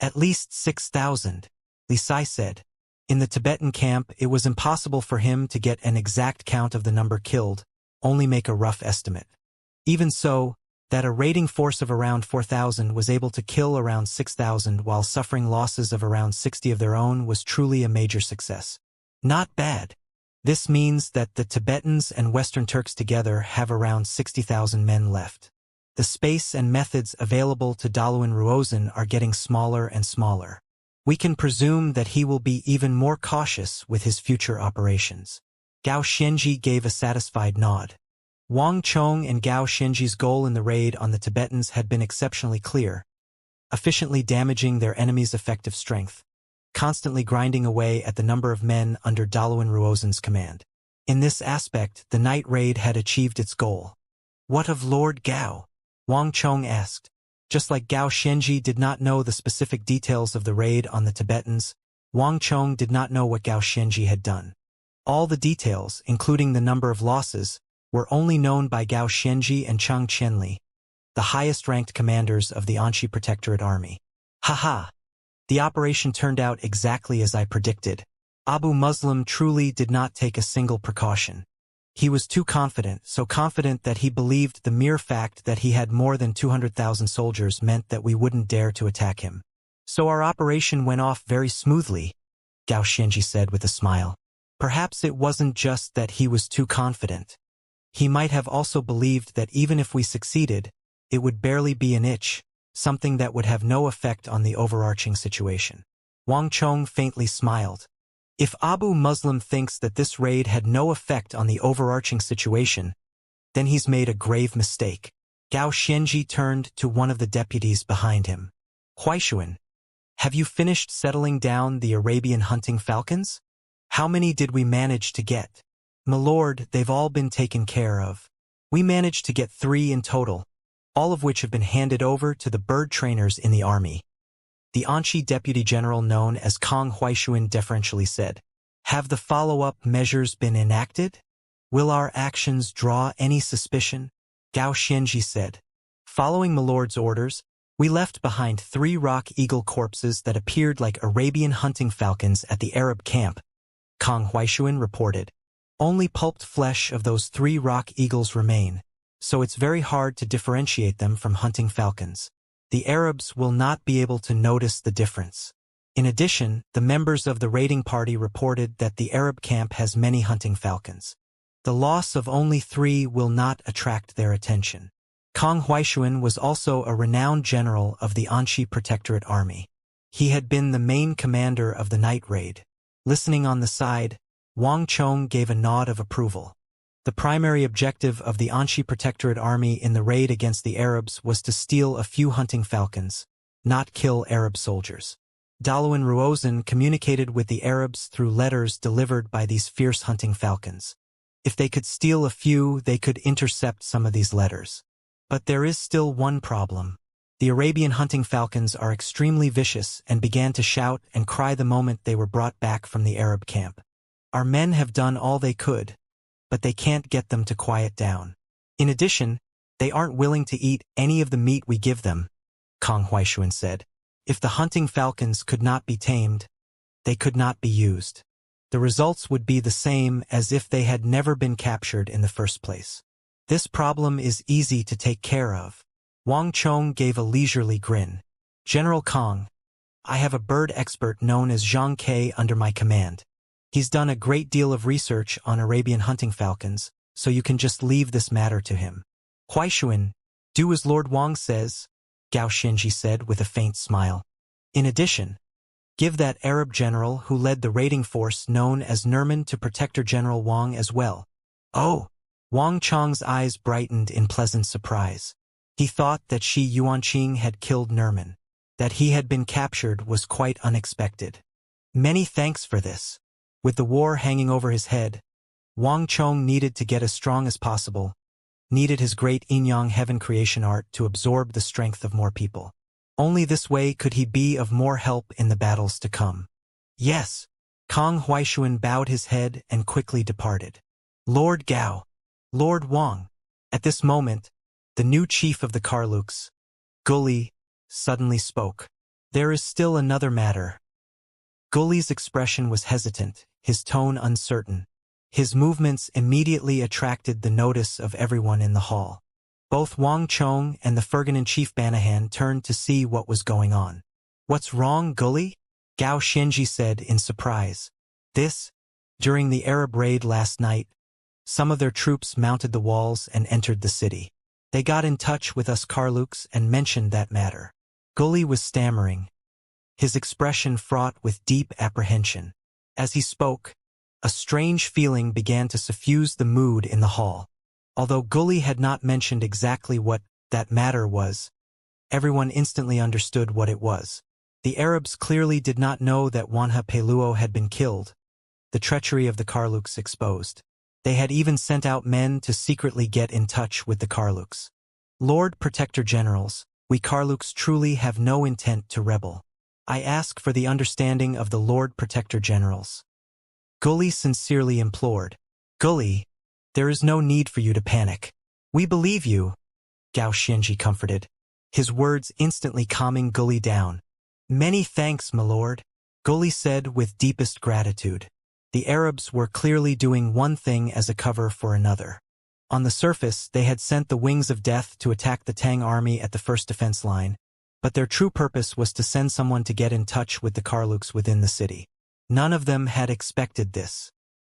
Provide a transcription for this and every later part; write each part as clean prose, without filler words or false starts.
At least 6,000, Li Sai said. In the Tibetan camp, it was impossible for him to get an exact count of the number killed, only make a rough estimate. Even so, that a raiding force of around 4,000 was able to kill around 6,000 while suffering losses of around 60 of their own was truly a major success. Not bad. This means that the Tibetans and Western Turks together have around 60,000 men left. The space and methods available to Daluan Ruozhen are getting smaller and smaller. We can presume that he will be even more cautious with his future operations. Gao Xianji gave a satisfied nod. Wang Chong and Gao Xianji's goal in the raid on the Tibetans had been exceptionally clear, efficiently damaging their enemy's effective strength, constantly grinding away at the number of men under Daluan Ruozhen's command. In this aspect, the night raid had achieved its goal. What of Lord Gao? Wang Chong asked. Just like Gao Xianji did not know the specific details of the raid on the Tibetans, Wang Chong did not know what Gao Xianji had done. All the details, including the number of losses, were only known by Gao Xianji and Chang Qianli, the highest-ranked commanders of the Anxi Protectorate Army. Haha! The operation turned out exactly as I predicted. Abu Muslim truly did not take a single precaution. He was too confident, so confident that he believed the mere fact that he had more than 200,000 soldiers meant that we wouldn't dare to attack him. So our operation went off very smoothly, Gao Xianji said with a smile. Perhaps it wasn't just that he was too confident. He might have also believed that even if we succeeded, it would barely be an itch, something that would have no effect on the overarching situation. Wang Chong faintly smiled. If Abu Muslim thinks that this raid had no effect on the overarching situation, then he's made a grave mistake. Gao Xianji turned to one of the deputies behind him. Huaishuan, have you finished settling down the Arabian hunting falcons? How many did we manage to get? My lord, they've all been taken care of. We managed to get 3 in total, all of which have been handed over to the bird trainers in the army. The Anxi Deputy General known as Kong Huaishuan deferentially said, Have the follow-up measures been enacted? Will our actions draw any suspicion? Gao Xianji said. Following my lord's orders, we left behind 3 rock eagle corpses that appeared like Arabian hunting falcons at the Arab camp, Kong Huaishuan reported. Only pulped flesh of those 3 rock eagles remain, so it's very hard to differentiate them from hunting falcons. The Arabs will not be able to notice the difference. In addition, the members of the raiding party reported that the Arab camp has many hunting falcons. The loss of only 3 will not attract their attention. Kong Huaishuan was also a renowned general of the Anxi Protectorate Army. He had been the main commander of the night raid. Listening on the side, Wang Chong gave a nod of approval. The primary objective of the Anxi Protectorate Army in the raid against the Arabs was to steal a few hunting falcons, not kill Arab soldiers. Daluan Ruozhen communicated with the Arabs through letters delivered by these fierce hunting falcons. If they could steal a few, they could intercept some of these letters. But there is still one problem. The Arabian hunting falcons are extremely vicious and began to shout and cry the moment they were brought back from the Arab camp. Our men have done all they could, but they can't get them to quiet down. In addition, they aren't willing to eat any of the meat we give them, Kong Huaishuan said. If the hunting falcons could not be tamed, they could not be used. The results would be the same as if they had never been captured in the first place. This problem is easy to take care of. Wang Chong gave a leisurely grin. General Kong, I have a bird expert known as Xianxia under my command. He's done a great deal of research on Arabian hunting falcons, so you can just leave this matter to him. Huaishuan, do as Lord Wang says, Gao Xianji said with a faint smile. In addition, give that Arab general who led the raiding force known as Nerman to Protector General Wang as well. Oh! Wang Chong's eyes brightened in pleasant surprise. He thought that Shi Yuanqing had killed Nerman. That he had been captured was quite unexpected. Many thanks for this. With the war hanging over his head, Wang Chong needed to get as strong as possible, needed his great yin-yang heaven creation art to absorb the strength of more people. Only this way could he be of more help in the battles to come. Yes, Kong Huaishuan bowed his head and quickly departed. Lord Gao, Lord Wang. At this moment, the new chief of the Karluks, Guli, suddenly spoke. There is still another matter. Gully's expression was hesitant, his tone uncertain. His movements immediately attracted the notice of everyone in the hall. Both Wang Chong and the Fergan-in-Chief Banahan turned to see what was going on. "What's wrong, Gully?" Gao Xianxia said in surprise. During the Arab raid last night, some of their troops mounted the walls and entered the city. They got in touch with us Karluks and mentioned that matter. Gully was stammering, his expression fraught with deep apprehension. As he spoke, a strange feeling began to suffuse the mood in the hall. Although Gully had not mentioned exactly what that matter was, everyone instantly understood what it was. The Arabs clearly did not know that Wanha Peluo had been killed, the treachery of the Karluks exposed. They had even sent out men to secretly get in touch with the Karluks. "Lord Protector Generals, we Karluks truly have no intent to rebel. I ask for the understanding of the Lord Protector Generals." Gully sincerely implored. "Gully, there is no need for you to panic. We believe you," Gao Xianxia comforted, his words instantly calming Gully down. "Many thanks, my lord," Gully said with deepest gratitude. The Arabs were clearly doing one thing as a cover for another. On the surface, they had sent the Wings of Death to attack the Tang army at the first defense line, but their true purpose was to send someone to get in touch with the Karluks within the city. None of them had expected this.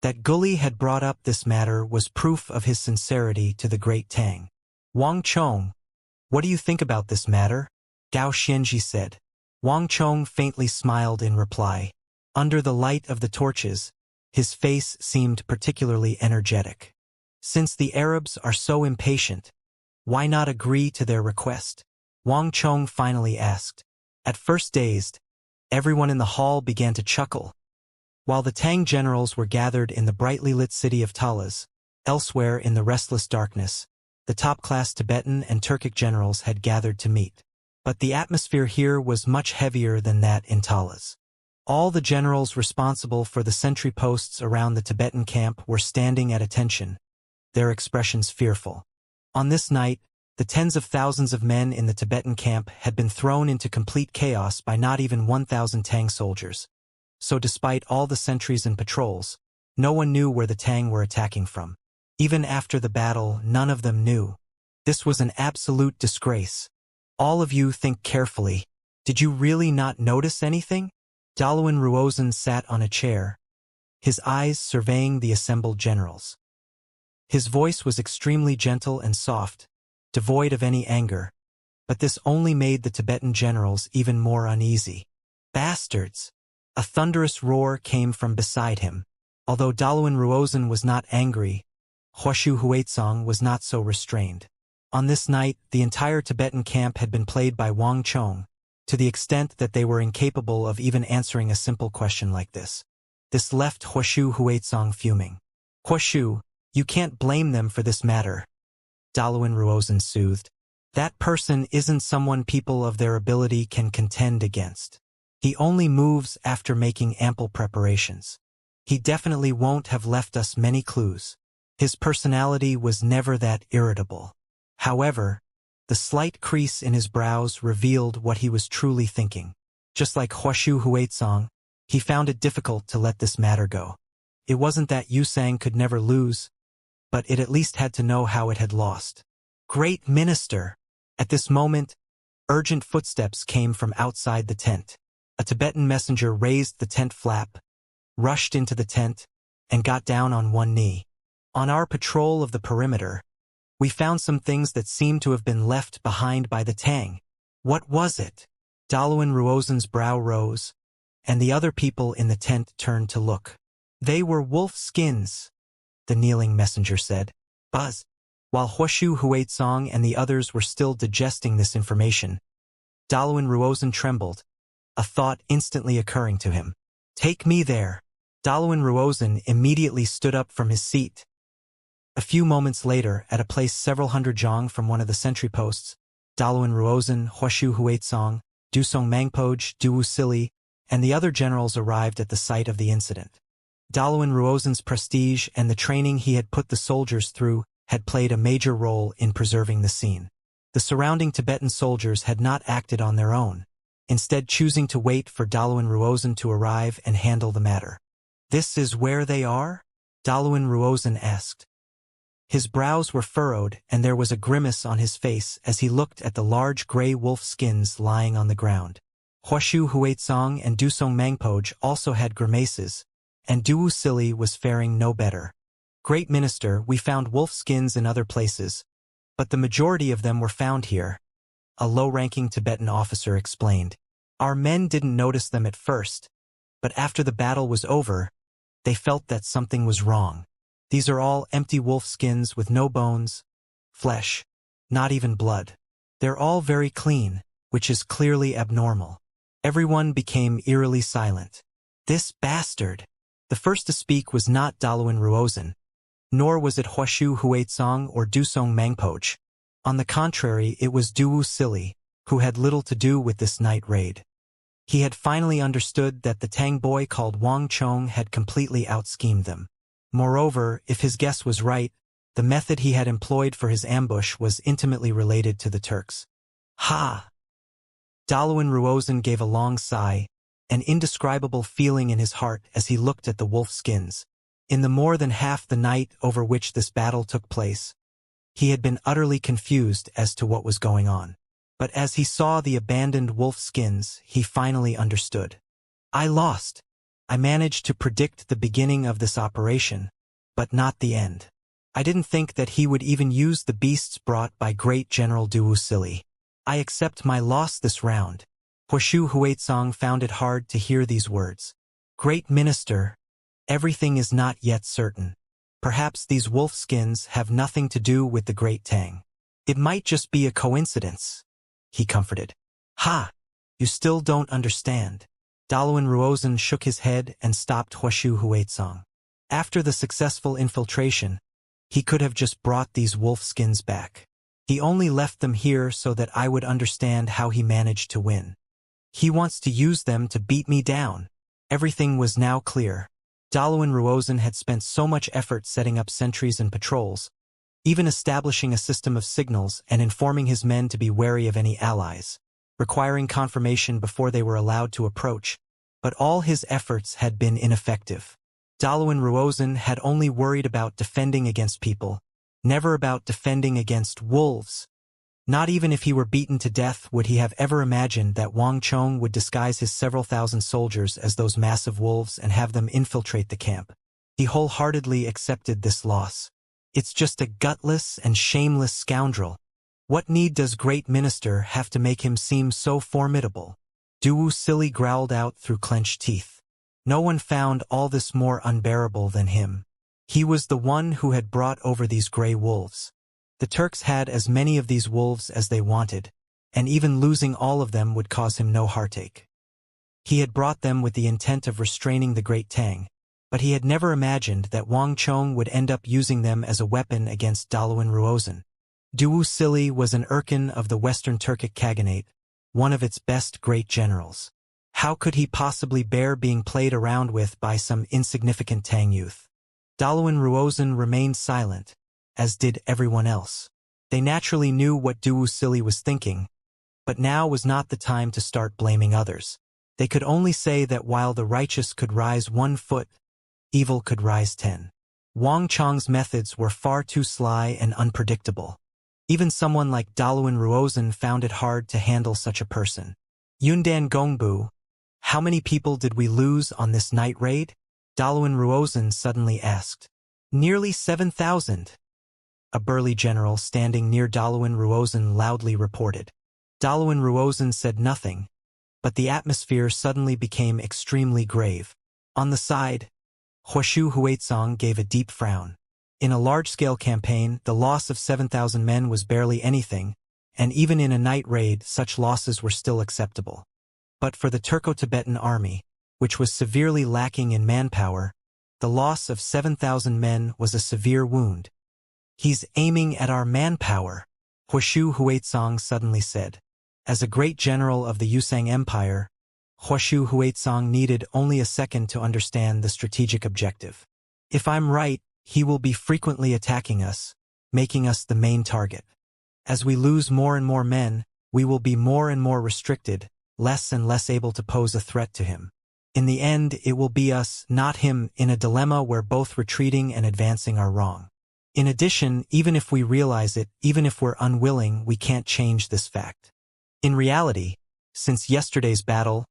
That Gully had brought up this matter was proof of his sincerity to the Great Tang. "Wang Chong, what do you think about this matter?" Gao Xianxia said. Wang Chong faintly smiled in reply. Under the light of the torches, his face seemed particularly energetic. "Since the Arabs are so impatient, why not agree to their request?" Wang Chong finally asked. At first dazed, everyone in the hall began to chuckle. While the Tang generals were gathered in the brightly lit city of Talas, elsewhere in the restless darkness, the top-class Tibetan and Turkic generals had gathered to meet. But the atmosphere here was much heavier than that in Talas. All the generals responsible for the sentry posts around the Tibetan camp were standing at attention, their expressions fearful. On this night, the tens of thousands of men in the Tibetan camp had been thrown into complete chaos by not even 1,000 Tang soldiers. So despite all the sentries and patrols, no one knew where the Tang were attacking from. Even after the battle, none of them knew. This was an absolute disgrace. "All of you think carefully. Did you really not notice anything?" Daluan Ruozan sat on a chair, his eyes surveying the assembled generals. His voice was extremely gentle and soft, devoid of any anger, but this only made the Tibetan generals even more uneasy. "Bastards!" A thunderous roar came from beside him. Although Daluan Ruozan was not angry, Huashu Huaitsong was not so restrained. On this night, the entire Tibetan camp had been played by Wang Chong, to the extent that they were incapable of even answering a simple question like this. This left Huashu Huaitsong fuming. "Huashu, you can't blame them for this matter," Daluan Ruozan soothed. "That person isn't someone people of their ability can contend against. He only moves after making ample preparations. He definitely won't have left us many clues. His personality was never that irritable." However, the slight crease in his brows revealed what he was truly thinking. Just like Huashu Huaitsong, he found it difficult to let this matter go. It wasn't that Yusang could never lose, but it at least had to know how it had lost. "Great Minister!" At this moment, urgent footsteps came from outside the tent. A Tibetan messenger raised the tent flap, rushed into the tent, and got down on one knee. "On our patrol of the perimeter, we found some things that seemed to have been left behind by the Tang." "What was it?" Daluan Ruozan's brow rose, and the other people in the tent turned to look. "They were wolf skins," the kneeling messenger said. "Buzz." While Huashu Huaitsong and the others were still digesting this information, Daluan Ruozan trembled, a thought instantly occurring to him. "Take me there." Daluan Ruozan immediately stood up from his seat. A few moments later, at a place several hundred zhang from one of the sentry posts, Daluan Ruozan, Huashu Huaitsong, Dusong Mangpoj, Du Sili, and the other generals arrived at the site of the incident. Daluan Ruozan's prestige and the training he had put the soldiers through had played a major role in preserving the scene. The surrounding Tibetan soldiers had not acted on their own. instead choosing to wait for Daluan Ruozhen to arrive and handle the matter. "This is where they are?" Daluan Ruozhen asked. His brows were furrowed and there was a grimace on his face as he looked at the large gray wolf skins lying on the ground. Huashu Huaizong and Dusong Mangpoj also had grimaces, and Duwu Sili was faring no better. "Great Minister, we found wolf skins in other places, but the majority of them were found here," a low-ranking Tibetan officer explained. "Our men didn't notice them at first, but after the battle was over, they felt that something was wrong. These are all empty wolf skins with no bones, flesh, not even blood. They're all very clean, which is clearly abnormal." Everyone became eerily silent. This bastard! The first to speak was not Daluan Ruozhen, nor was it Huashu Huaizong or Dusong Mangpoj. On the contrary, it was Duwu Sili, who had little to do with this night raid. He had finally understood that the Tang boy called Wang Chong had completely out-schemed them. Moreover, if his guess was right, the method he had employed for his ambush was intimately related to the Turks. "Ha!" Daluan Ruozhen gave a long sigh, an indescribable feeling in his heart as he looked at the wolf skins. In the more than half the night over which this battle took place, he had been utterly confused as to what was going on. But as he saw the abandoned wolf skins, he finally understood. "I lost. I managed to predict the beginning of this operation, but not the end. I didn't think that he would even use the beasts brought by Great General Duwu Sili. I accept my loss this round." Huashu Huaizong found it hard to hear these words. "Great Minister, everything is not yet certain. Perhaps these wolf skins have nothing to do with the Great Tang. It might just be a coincidence," he comforted. "Ha! You still don't understand." Daluan Ruozhen shook his head and stopped Huashu Huaizong. After the successful infiltration, he could have just brought these wolf skins back. He only left them here so that I would understand how he managed to win. He wants to use them to beat me down. Everything was now clear. Daluan Ruozhen had spent so much effort setting up sentries and patrols, even establishing a system of signals and informing his men to be wary of any allies, requiring confirmation before they were allowed to approach, but all his efforts had been ineffective. Daluan Ruozhen had only worried about defending against people, never about defending against wolves. Not even if he were beaten to death would he have ever imagined that Wang Chong would disguise his several thousand soldiers as those massive wolves and have them infiltrate the camp. He wholeheartedly accepted this loss. "It's just a gutless and shameless scoundrel. What need does Great Minister have to make him seem so formidable?" Duwu Sili growled out through clenched teeth. No one found all this more unbearable than him. He was the one who had brought over these gray wolves. The Turks had as many of these wolves as they wanted, and even losing all of them would cause him no heartache. He had brought them with the intent of restraining the Great Tang, but he had never imagined that Wang Chong would end up using them as a weapon against Daluan Ruozhen. Duwu Sili was an Erkin of the Western Turkic Khaganate, one of its best great generals. How could he possibly bear being played around with by some insignificant Tang youth? Daluan Ruozhen remained silent, as did everyone else. They naturally knew what Duwu Sili was thinking, but now was not the time to start blaming others. They could only say that while the righteous could rise 1 foot, evil could rise 10. Wang Chong's methods were far too sly and unpredictable. Even someone like Daluan Ruozhen found it hard to handle such a person. "Yundan Gongbu, how many people did we lose on this night raid?" Daluan Ruozhen suddenly asked. "Nearly 7,000. A burly general standing near Daluan Ruozhen loudly reported. Daluan Ruozhen said nothing, but the atmosphere suddenly became extremely grave. On the side, Huashu Huaizong gave a deep frown. In a large-scale campaign, the loss of 7,000 men was barely anything, and even in a night raid, such losses were still acceptable. But for the Turco-Tibetan army, which was severely lacking in manpower, the loss of 7,000 men was a severe wound. "He's aiming at our manpower," Huashu Huaizong suddenly said. As a great general of the Yusang Empire, Huashu Huaizong needed only a second to understand the strategic objective. "If I'm right, he will be frequently attacking us, making us the main target. As we lose more and more men, we will be more and more restricted, less and less able to pose a threat to him. In the end, it will be us, not him, in a dilemma where both retreating and advancing are wrong. In addition, even if we realize it, even if we're unwilling, we can't change this fact. In reality, since yesterday's battle,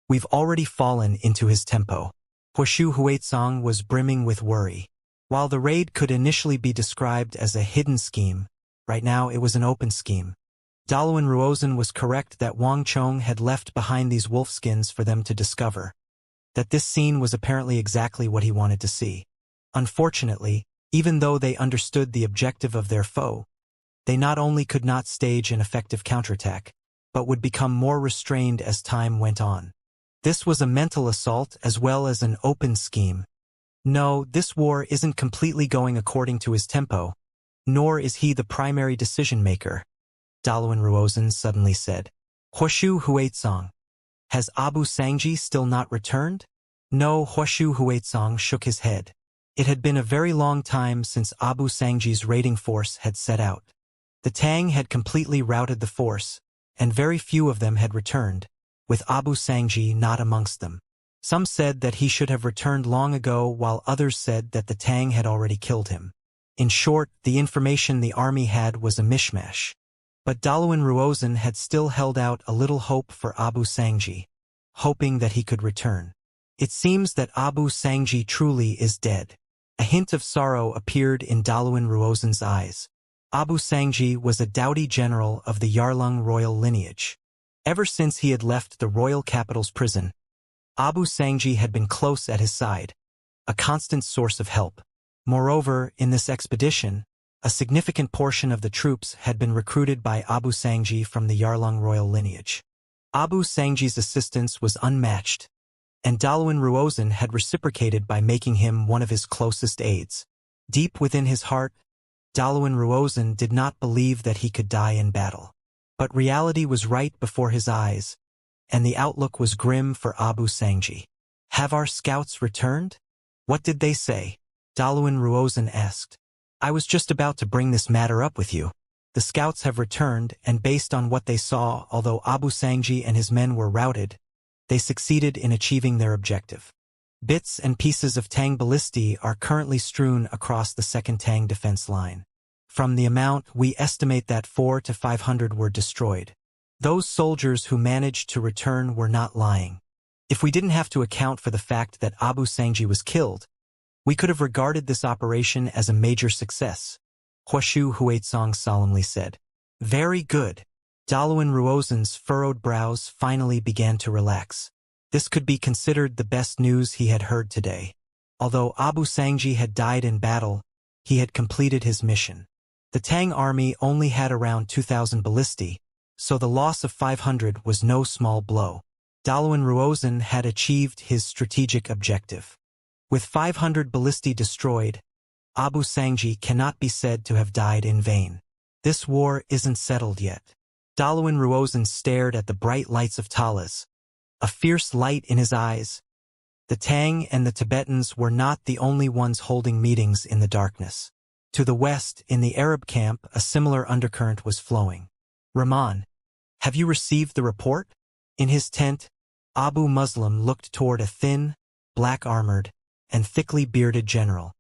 we've already fallen into his tempo. Huashu Huizong was brimming with worry. While the raid could initially be described as a hidden scheme, right now it was an open scheme. Daluan Ruozhen was correct that Wang Chong had left behind these wolfskins for them to discover. That this scene was apparently exactly what he wanted to see. Unfortunately, even though they understood the objective of their foe, they not only could not stage an effective counterattack, but would become more restrained as time went on. This was a mental assault as well as an open scheme. No, this war isn't completely going according to his tempo, nor is he the primary decision-maker, Daluan Ruozhen suddenly said. Huashu Huizong. Has Abu Sangji still not returned? No, Huashu Huizong shook his head. It had been a very long time since Abu Sangji's raiding force had set out. The Tang had completely routed the force, and very few of them had returned, with Abu Sangji not amongst them. Some said that he should have returned long ago, while others said that the Tang had already killed him. In short, the information the army had was a mishmash. But Daluan Ruozhen had still held out a little hope for Abu Sangji, hoping that he could return. It seems that Abu Sangji truly is dead. A hint of sorrow appeared in Daluan Ruozhen's eyes. Abu Sangji was a doughty general of the Yarlung royal lineage. Ever since he had left the royal capital's prison, Abu Sangji had been close at his side, a constant source of help. Moreover, in this expedition, a significant portion of the troops had been recruited by Abu Sangji from the Yarlung royal lineage. Abu Sangji's assistance was unmatched, and Daluan Ruozhen had reciprocated by making him one of his closest aides. Deep within his heart, Daluan Ruozhen did not believe that he could die in battle. But reality was right before his eyes, and the outlook was grim for Abu Sangji. Have our scouts returned? What did they say? Daluan Ruozhen asked. I was just about to bring this matter up with you. The scouts have returned, and based on what they saw, although Abu Sangji and his men were routed, they succeeded in achieving their objective. Bits and pieces of Tang ballistae are currently strewn across the second Tang defense line. From the amount, we estimate that 400 to 500 were destroyed. Those soldiers who managed to return were not lying. If we didn't have to account for the fact that Abu Sangji was killed, we could have regarded this operation as a major success, Huashu Huizong solemnly said. Very good. Daluan Ruozhen's furrowed brows finally began to relax. This could be considered the best news he had heard today. Although Abu Sangji had died in battle, he had completed his mission. The Tang army only had around 2,000 ballistae, so the loss of 500 was no small blow. Daluan Ruozhen had achieved his strategic objective. With 500 ballistae destroyed, Abu Sangji cannot be said to have died in vain. This war isn't settled yet. Daluan Ruozhen stared at the bright lights of Talas, a fierce light in his eyes. The Tang and the Tibetans were not the only ones holding meetings in the darkness. To the west, in the Arab camp, a similar undercurrent was flowing. Rahman, have you received the report? In his tent, Abu Muslim looked toward a thin, black-armored, and thickly bearded general.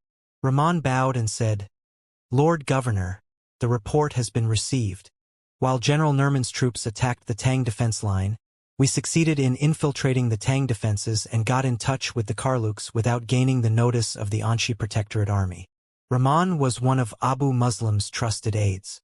Rahman bowed and said, Lord Governor, the report has been received. While General Nerman's troops attacked the Tang defense line, we succeeded in infiltrating the Tang defenses and got in touch with the Karluks without gaining the notice of the Anshi Protectorate Army. Rahman was one of Abu Muslim's trusted aides.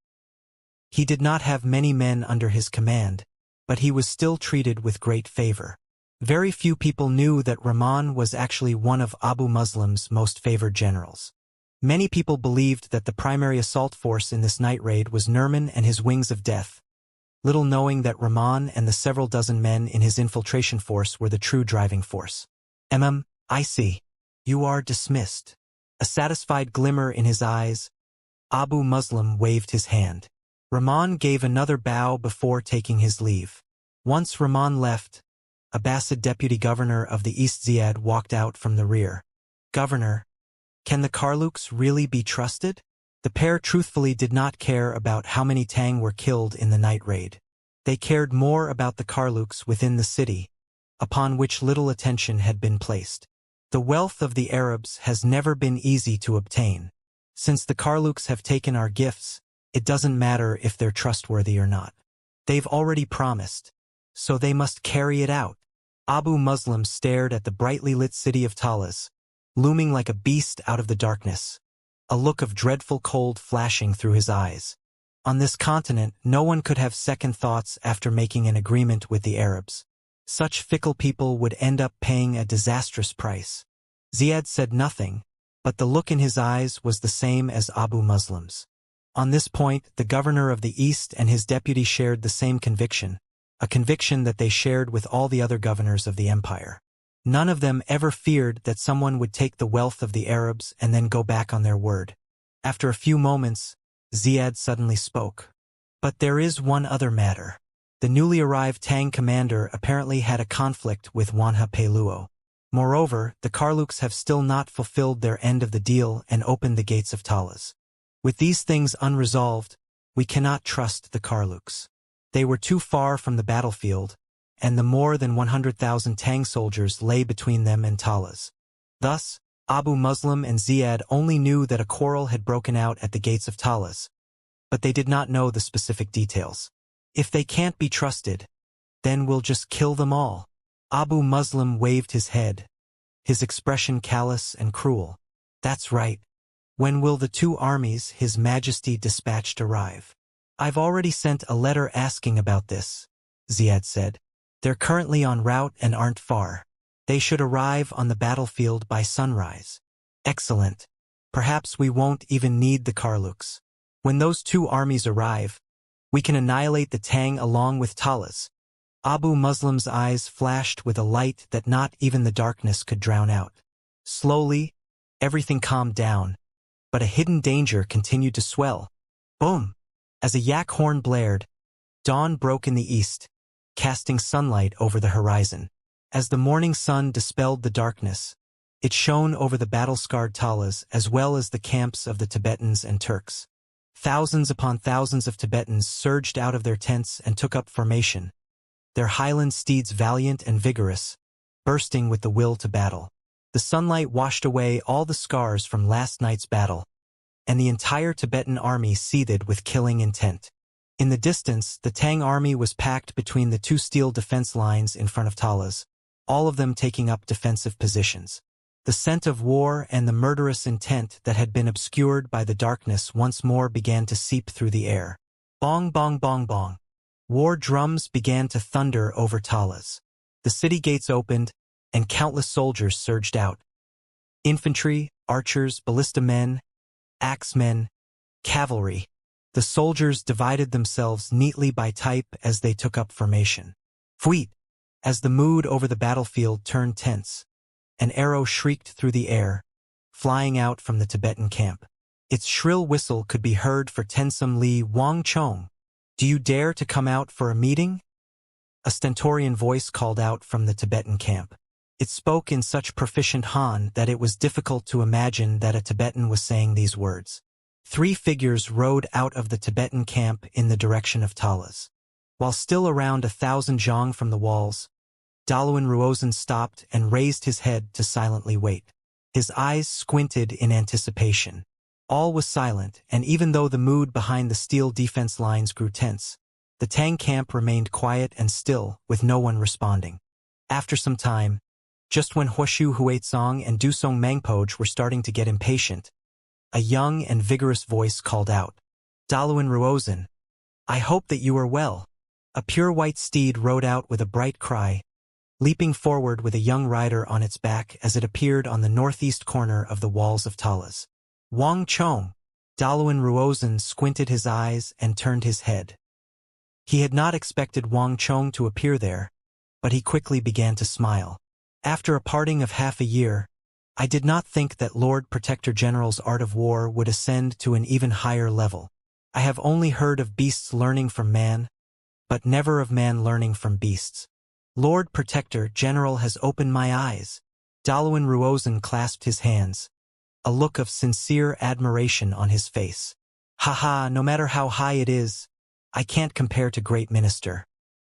He did not have many men under his command, but he was still treated with great favor. Very few people knew that Rahman was actually one of Abu Muslim's most favored generals. Many people believed that the primary assault force in this night raid was Nerman and his Wings of Death, little knowing that Rahman and the several dozen men in his infiltration force were the true driving force. I see. You are dismissed. A satisfied glimmer in his eyes, Abu Muslim waved his hand. Rahman gave another bow before taking his leave. Once Rahman left, Abbasid deputy governor of the East Ziyad walked out from the rear. Governor, can the Karluks really be trusted? The pair truthfully did not care about how many Tang were killed in the night raid. They cared more about the Karluks within the city, upon which little attention had been placed. The wealth of the Arabs has never been easy to obtain. Since the Karluks have taken our gifts, it doesn't matter if they're trustworthy or not. They've already promised, so they must carry it out. Abu Muslim stared at the brightly lit city of Talas, looming like a beast out of the darkness, a look of dreadful cold flashing through his eyes. On this continent, no one could have second thoughts after making an agreement with the Arabs. Such fickle people would end up paying a disastrous price. Ziad said nothing, but the look in his eyes was the same as Abu Muslim's. On this point, the governor of the East and his deputy shared the same conviction, a conviction that they shared with all the other governors of the empire. None of them ever feared that someone would take the wealth of the Arabs and then go back on their word. After a few moments, Ziad suddenly spoke. But there is one other matter. The newly arrived Tang commander apparently had a conflict with Wanha Peluo. Moreover, the Karluks have still not fulfilled their end of the deal and opened the gates of Talas. With these things unresolved, we cannot trust the Karluks. They were too far from the battlefield, and the more than 100,000 Tang soldiers lay between them and Talas. Thus, Abu Muslim and Ziad only knew that a quarrel had broken out at the gates of Talas, but they did not know the specific details. If they can't be trusted, then we'll just kill them all. Abu Muslim waved his head, his expression callous and cruel. That's right. When will the two armies His Majesty dispatched arrive? I've already sent a letter asking about this, Ziad said. They're currently en route and aren't far. They should arrive on the battlefield by sunrise. Excellent. Perhaps we won't even need the Karluks. When those two armies arrive, we can annihilate the Tang along with Talas. Abu Muslim's eyes flashed with a light that not even the darkness could drown out. Slowly, everything calmed down, but a hidden danger continued to swell. Boom! As a yak horn blared, dawn broke in the east, casting sunlight over the horizon. As the morning sun dispelled the darkness, it shone over the battle-scarred Talas as well as the camps of the Tibetans and Turks. Thousands upon thousands of Tibetans surged out of their tents and took up formation, their highland steeds valiant and vigorous, bursting with the will to battle. The sunlight washed away all the scars from last night's battle, and the entire Tibetan army seethed with killing intent. In the distance, the Tang army was packed between the two steel defense lines in front of Talas, all of them taking up defensive positions. The scent of war and the murderous intent that had been obscured by the darkness once more began to seep through the air. Bong bong bong bong. War drums began to thunder over Talas. The city gates opened, and countless soldiers surged out. Infantry, archers, ballista men, axemen, cavalry. The soldiers divided themselves neatly by type as they took up formation. Fweet! As the mood over the battlefield turned tense, an arrow shrieked through the air, flying out from the Tibetan camp. Its shrill whistle could be heard for Tensum Li Wang Chong. Do you dare to come out for a meeting? A stentorian voice called out from the Tibetan camp. It spoke in such proficient Han that it was difficult to imagine that a Tibetan was saying these words. 3 figures rode out of the Tibetan camp in the direction of Talas. While still around 1,000 zhang from the walls, Daluan Ruozan stopped and raised his head to silently wait. His eyes squinted in anticipation. All was silent, and even though the mood behind the steel defense lines grew tense, the Tang camp remained quiet and still, with no one responding. After some time, just when Huashu Huaizong and Dusong Mangpoj were starting to get impatient, a young and vigorous voice called out, Daluan Ruozan, I hope that you are well. A pure white steed rode out with a bright cry, leaping forward with a young rider on its back as it appeared on the northeast corner of the walls of Talas. Wang Chong. Daluan Ruozan squinted his eyes and turned his head. He had not expected Wang Chong to appear there, but he quickly began to smile. After a parting of half a year, I did not think that Lord Protector General's art of war would ascend to an even higher level. I have only heard of beasts learning from man, but never of man learning from beasts. Lord Protector General has opened my eyes. Daluan Ruozan clasped his hands, a look of sincere admiration on his face. Haha, no matter how high it is, I can't compare to Great Minister.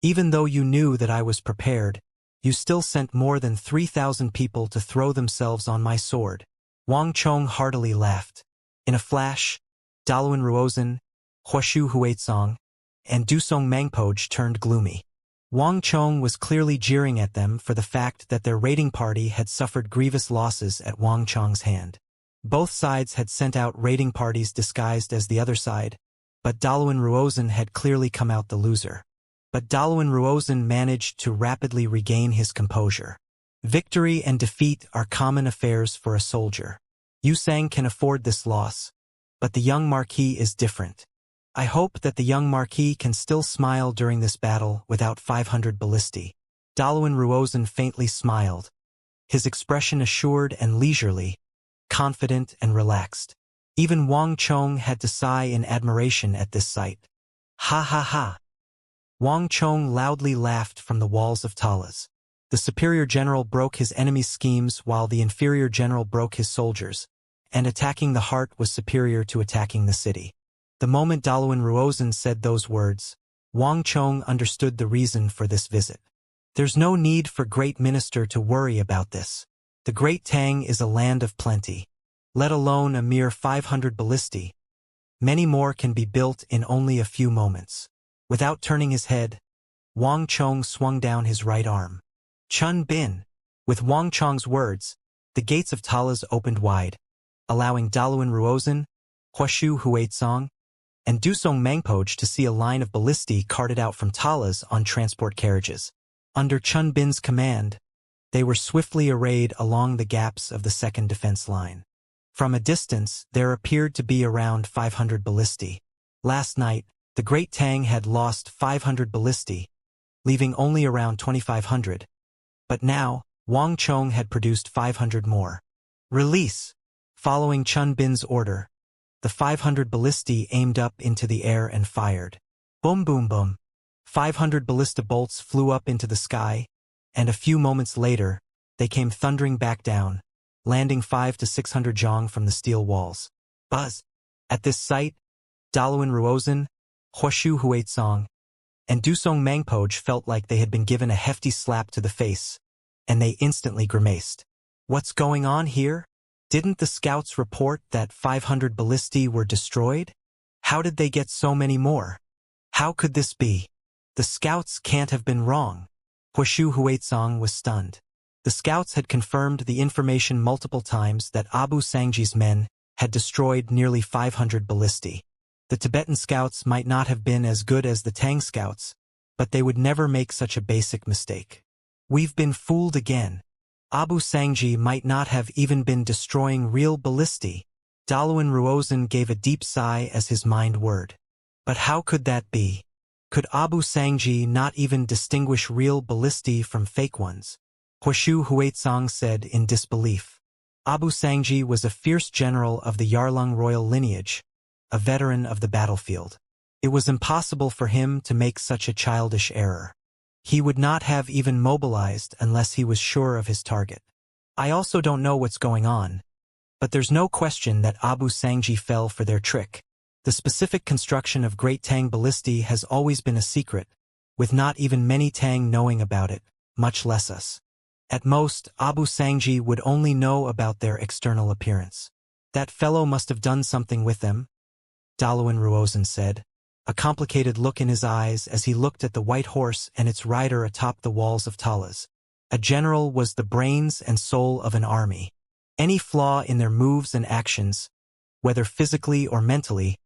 Even though you knew that I was prepared, you still sent more than 3,000 people to throw themselves on my sword." Wang Chong heartily laughed. In a flash, Daluan Ruozhen, Huashu Huaizong, and Dusong Mangpoj turned gloomy. Wang Chong was clearly jeering at them for the fact that their raiding party had suffered grievous losses at Wang Chong's hand. Both sides had sent out raiding parties disguised as the other side, but Daluan Ruozhen had clearly come out the loser. But Daluan Ruozhen managed to rapidly regain his composure. Victory and defeat are common affairs for a soldier. Yu Sang can afford this loss, but the young Marquis is different. I hope that the young Marquis can still smile during this battle without 500 ballistae. Daluan Ruozhen faintly smiled, his expression assured and leisurely, confident and relaxed. Even Wang Chong had to sigh in admiration at this sight. Ha ha ha! Wang Chong loudly laughed from the walls of Talas. The superior general broke his enemy's schemes while the inferior general broke his soldiers, and attacking the heart was superior to attacking the city. The moment Daluan Ruozhen said those words, Wang Chong understood the reason for this visit. There's no need for Great Minister to worry about this. The Great Tang is a land of plenty. Let alone a mere 500 ballistae. Many more can be built in only a few moments. Without turning his head, Wang Chong swung down his right arm. Chun Bin! With Wang Chong's words, the gates of Talas opened wide, allowing Daluan Ruozhen, Huashu Huaizong, and Dusong Mangpoj to see a line of ballistae carted out from Talas on transport carriages. Under Chun Bin's command, they were swiftly arrayed along the gaps of the second defense line. From a distance, there appeared to be around 500 ballistae. Last night, the Great Tang had lost 500 ballistae, leaving only around 2,500. But now, Wang Chong had produced 500 more. Release! Following Chun Bin's order, the 500 ballistae aimed up into the air and fired. Boom boom boom. 500 ballista bolts flew up into the sky, and a few moments later, they came thundering back down, landing 500 to 600 zhong from the steel walls. Buzz! At this sight, Daluan Ruozhen, Huashu Huaizong, and Dusong Mangpoj felt like they had been given a hefty slap to the face, and they instantly grimaced. What's going on here? Didn't the scouts report that 500 ballistae were destroyed? How did they get so many more? How could this be? The scouts can't have been wrong. Huashu Huaizong was stunned. The scouts had confirmed the information multiple times that Abu Sangji's men had destroyed nearly 500 ballistae. The Tibetan scouts might not have been as good as the Tang scouts, but they would never make such a basic mistake. We've been fooled again. Abu Sangji might not have even been destroying real ballistae. Daluan Ruozhen gave a deep sigh as his mind whirred. But how could that be? Could Abu Sangji not even distinguish real ballistae from fake ones? Huashu Huaizong said in disbelief. Abu Sangji was a fierce general of the Yarlung royal lineage, a veteran of the battlefield. It was impossible for him to make such a childish error. He would not have even mobilized unless he was sure of his target. I also don't know what's going on, but there's no question that Abu Sangji fell for their trick. The specific construction of Great Tang ballistae has always been a secret, with not even many Tang knowing about it, much less us. At most, Abu Sangji would only know about their external appearance. That fellow must have done something with them, Daluan Ruozhen said, a complicated look in his eyes as he looked at the white horse and its rider atop the walls of Talas. A general was the brains and soul of an army. Any flaw in their moves and actions, whether physically or mentally,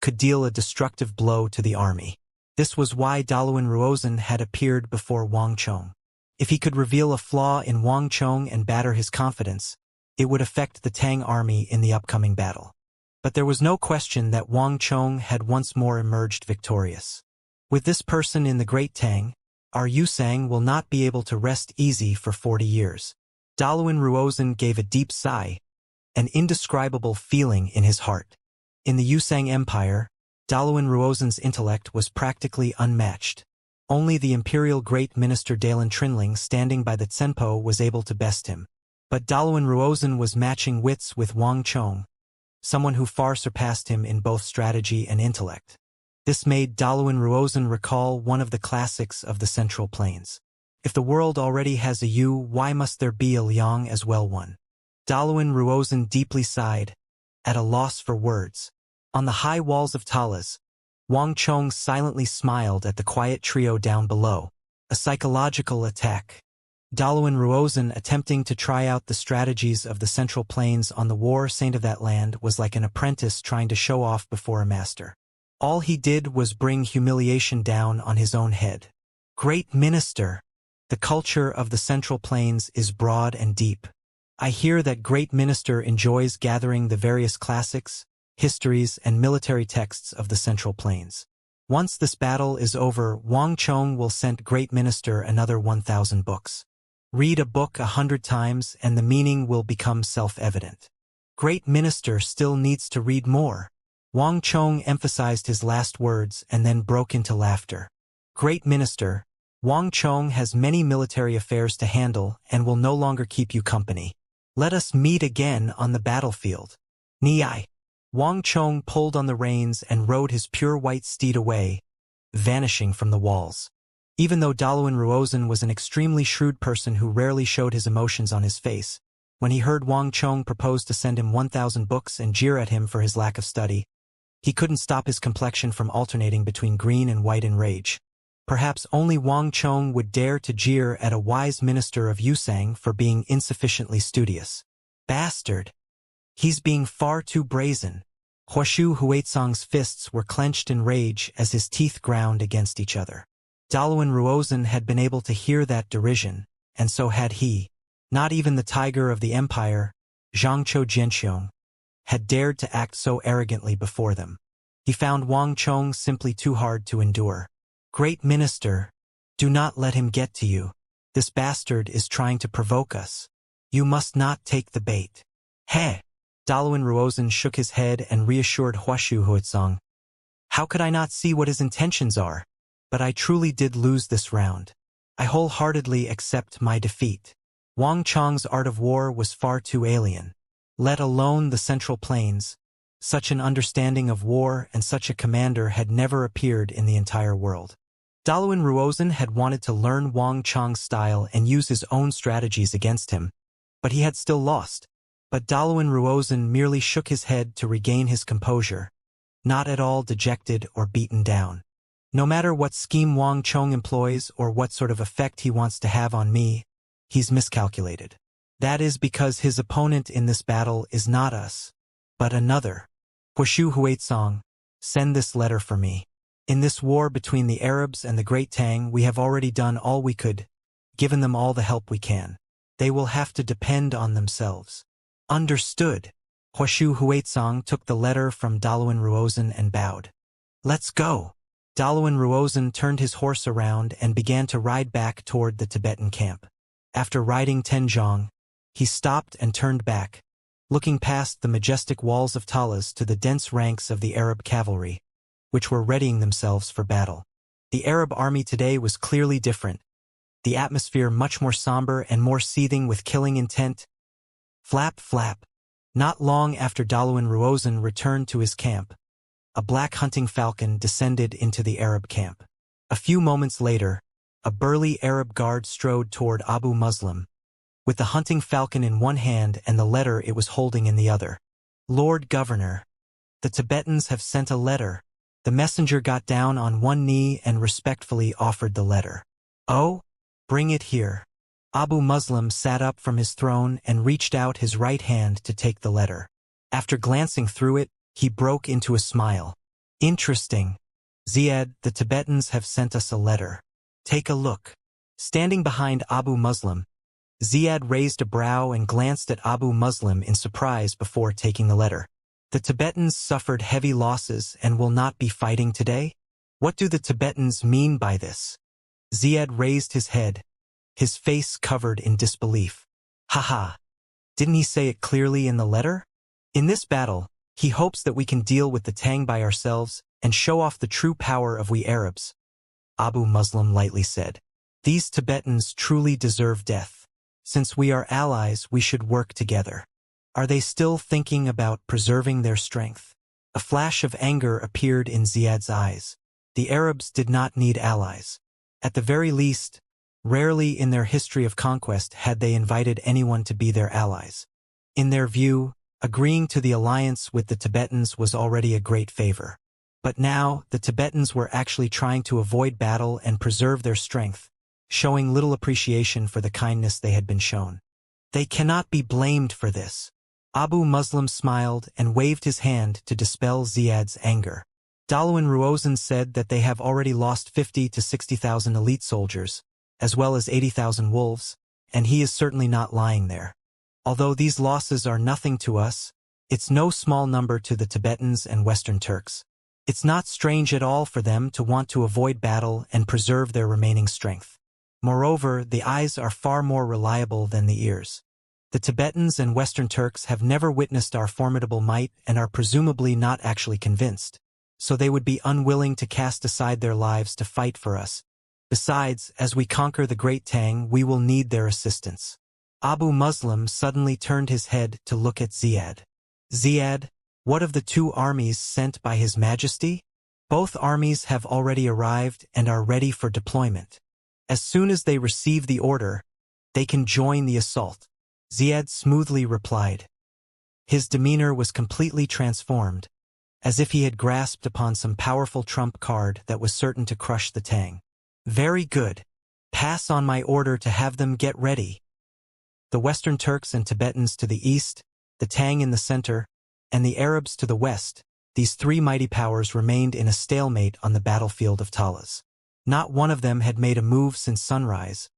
could deal a destructive blow to the army. This was why Daluan Ruozhen had appeared before Wang Chong. If he could reveal a flaw in Wang Chong and batter his confidence, it would affect the Tang army in the upcoming battle. But there was no question that Wang Chong had once more emerged victorious. With this person in the Great Tang, our Yu Sang will not be able to rest easy for 40 years. Daluan Ruozhen gave a deep sigh, an indescribable feeling in his heart. In the Yu Sang Empire, Daluan Ruozhen's intellect was practically unmatched. Only the imperial Great Minister Dalen Trinling standing by the Tsenpo was able to best him. But Daluan Ruozhen was matching wits with Wang Chong, someone who far surpassed him in both strategy and intellect. This made Daluan Ruozan recall one of the classics of the Central Plains. If the world already has a Yu, why must there be a Liang as well one? Daluan Ruozan deeply sighed, at a loss for words. On the high walls of Talas, Wang Chong silently smiled at the quiet trio down below. A psychological attack. Daluan Ruozan attempting to try out the strategies of the Central Plains on the war saint of that land was like an apprentice trying to show off before a master. All he did was bring humiliation down on his own head. Great Minister, the culture of the Central Plains is broad and deep. I hear that Great Minister enjoys gathering the various classics, histories, and military texts of the Central Plains. Once this battle is over, Wang Chong will send Great Minister another 1,000 books. Read a book 100 times and the meaning will become self-evident. Great Minister still needs to read more. Wang Chong emphasized his last words and then broke into laughter. Great Minister, Wang Chong has many military affairs to handle and will no longer keep you company. Let us meet again on the battlefield. Ni. Wang Chong pulled on the reins and rode his pure white steed away, vanishing from the walls. Even though Daluan Ruozan was an extremely shrewd person who rarely showed his emotions on his face, when he heard Wang Chong propose to send him 1,000 books and jeer at him for his lack of study, he couldn't stop his complexion from alternating between green and white in rage. Perhaps only Wang Chong would dare to jeer at a wise minister of Yusang for being insufficiently studious. Bastard! He's being far too brazen. Huashu Huaitsong's fists were clenched in rage as his teeth ground against each other. Daluan Ruozan had been able to hear that derision, and so had he. Not even the tiger of the empire, Zhangqiu Jianxiong, had dared to act so arrogantly before them. He found Wang Chong simply too hard to endure. Great Minister, do not let him get to you. This bastard is trying to provoke us. You must not take the bait. Heh! Daluan Ruozan shook his head and reassured Huashu Huaitsong. How could I not see what his intentions are? But I truly did lose this round. I wholeheartedly accept my defeat. Wang Chong's art of war was far too alien. Let alone the Central Plains, such an understanding of war and such a commander had never appeared in the entire world. Daluan Ruozan had wanted to learn Wang Chong's style and use his own strategies against him, but he had still lost. But Daluan Ruozan merely shook his head to regain his composure, not at all dejected or beaten down. No matter what scheme Wang Chong employs or what sort of effect he wants to have on me, he's miscalculated. That is because his opponent in this battle is not us, but another. Huashu Huaitsong, send this letter for me. In this war between the Arabs and the Great Tang, we have already done all we could, given them all the help we can. They will have to depend on themselves. Understood. Huashu Huaitsong took the letter from Daluan Ruozan and bowed. Let's go. Daluan Ruozan turned his horse around and began to ride back toward the Tibetan camp. After riding 10 zhang, he stopped and turned back, looking past the majestic walls of Talas to the dense ranks of the Arab cavalry, which were readying themselves for battle. The Arab army today was clearly different, the atmosphere much more somber and more seething with killing intent. Flap, flap. Not long after Daluan Ruozan returned to his camp, a black hunting falcon descended into the Arab camp. A few moments later, a burly Arab guard strode toward Abu Muslim, with the hunting falcon in one hand and the letter it was holding in the other. Lord Governor, the Tibetans have sent a letter. The messenger got down on one knee and respectfully offered the letter. Oh? Bring it here. Abu Muslim sat up from his throne and reached out his right hand to take the letter. After glancing through it, he broke into a smile. Interesting. Ziad, the Tibetans have sent us a letter. Take a look. Standing behind Abu Muslim, Ziad raised a brow and glanced at Abu Muslim in surprise before taking the letter. The Tibetans suffered heavy losses and will not be fighting today? What do the Tibetans mean by this? Ziad raised his head, his face covered in disbelief. Haha. Didn't he say it clearly in the letter? In this battle, he hopes that we can deal with the Tang by ourselves and show off the true power of we Arabs. Abu Muslim lightly said. These Tibetans truly deserve death. Since we are allies, we should work together. Are they still thinking about preserving their strength? A flash of anger appeared in Ziad's eyes. The Arabs did not need allies. At the very least, rarely in their history of conquest had they invited anyone to be their allies. In their view, agreeing to the alliance with the Tibetans was already a great favor. But now, the Tibetans were actually trying to avoid battle and preserve their strength, showing little appreciation for the kindness they had been shown. They cannot be blamed for this. Abu Muslim smiled and waved his hand to dispel Ziyad's anger. Dalwin Ruozan said that they have already lost 50 to 60,000 elite soldiers, as well as 80,000 wolves, and he is certainly not lying there. Although these losses are nothing to us, it's no small number to the Tibetans and Western Turks. It's not strange at all for them to want to avoid battle and preserve their remaining strength. Moreover, the eyes are far more reliable than the ears. The Tibetans and Western Turks have never witnessed our formidable might and are presumably not actually convinced, so they would be unwilling to cast aside their lives to fight for us. Besides, as we conquer the Great Tang, we will need their assistance. Abu Muslim suddenly turned his head to look at Ziyad. Ziyad, what of the two armies sent by His Majesty? Both armies have already arrived and are ready for deployment. As soon as they receive the order, they can join the assault. Ziyad smoothly replied. His demeanor was completely transformed, as if he had grasped upon some powerful trump card that was certain to crush the Tang. Very good. Pass on my order to have them get ready. The Western Turks and Tibetans to the east, the Tang in the center, and the Arabs to the west, these three mighty powers remained in a stalemate on the battlefield of Talas. Not one of them had made a move since sunrise,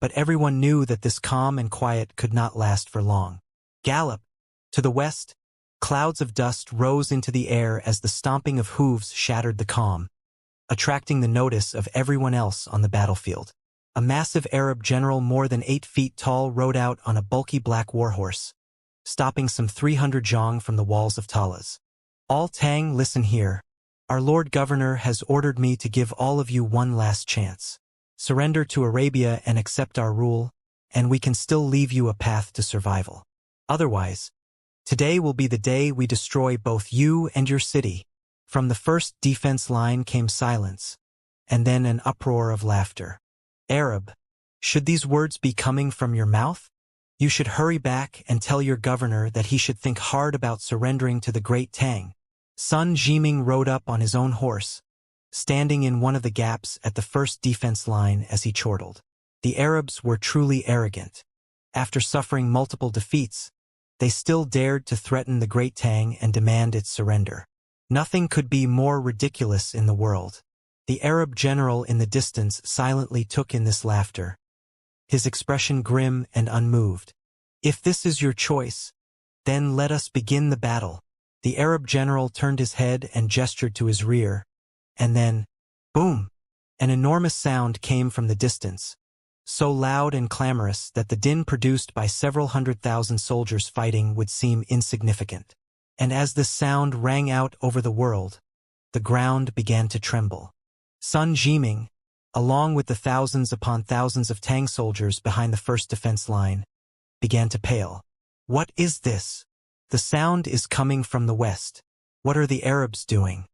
but everyone knew that this calm and quiet could not last for long. Gallop! To the west, clouds of dust rose into the air as the stomping of hooves shattered the calm, attracting the notice of everyone else on the battlefield. A massive Arab general more than 8 feet tall rode out on a bulky black warhorse, stopping some 300 zhang from the walls of Talas. All Tang, listen here. Our Lord Governor has ordered me to give all of you one last chance. Surrender to Arabia and accept our rule, and we can still leave you a path to survival. Otherwise, today will be the day we destroy both you and your city. From the first defense line came silence, and then an uproar of laughter. Arab, should these words be coming from your mouth? You should hurry back and tell your governor that he should think hard about surrendering to the Great Tang. Sun Jiming rode up on his own horse, standing in one of the gaps at the first defense line as he chortled. The Arabs were truly arrogant. After suffering multiple defeats, they still dared to threaten the Great Tang and demand its surrender. Nothing could be more ridiculous in the world. The Arab general in the distance silently took in this laughter, his expression grim and unmoved. If this is your choice, then let us begin the battle. The Arab general turned his head and gestured to his rear, and then, boom! An enormous sound came from the distance, so loud and clamorous that the din produced by several 100,000 soldiers fighting would seem insignificant. And as this sound rang out over the world, the ground began to tremble. Sun Jiming, along with the thousands upon thousands of Tang soldiers behind the first defense line, began to pale. What is this? The sound is coming from the west. What are the Arabs doing?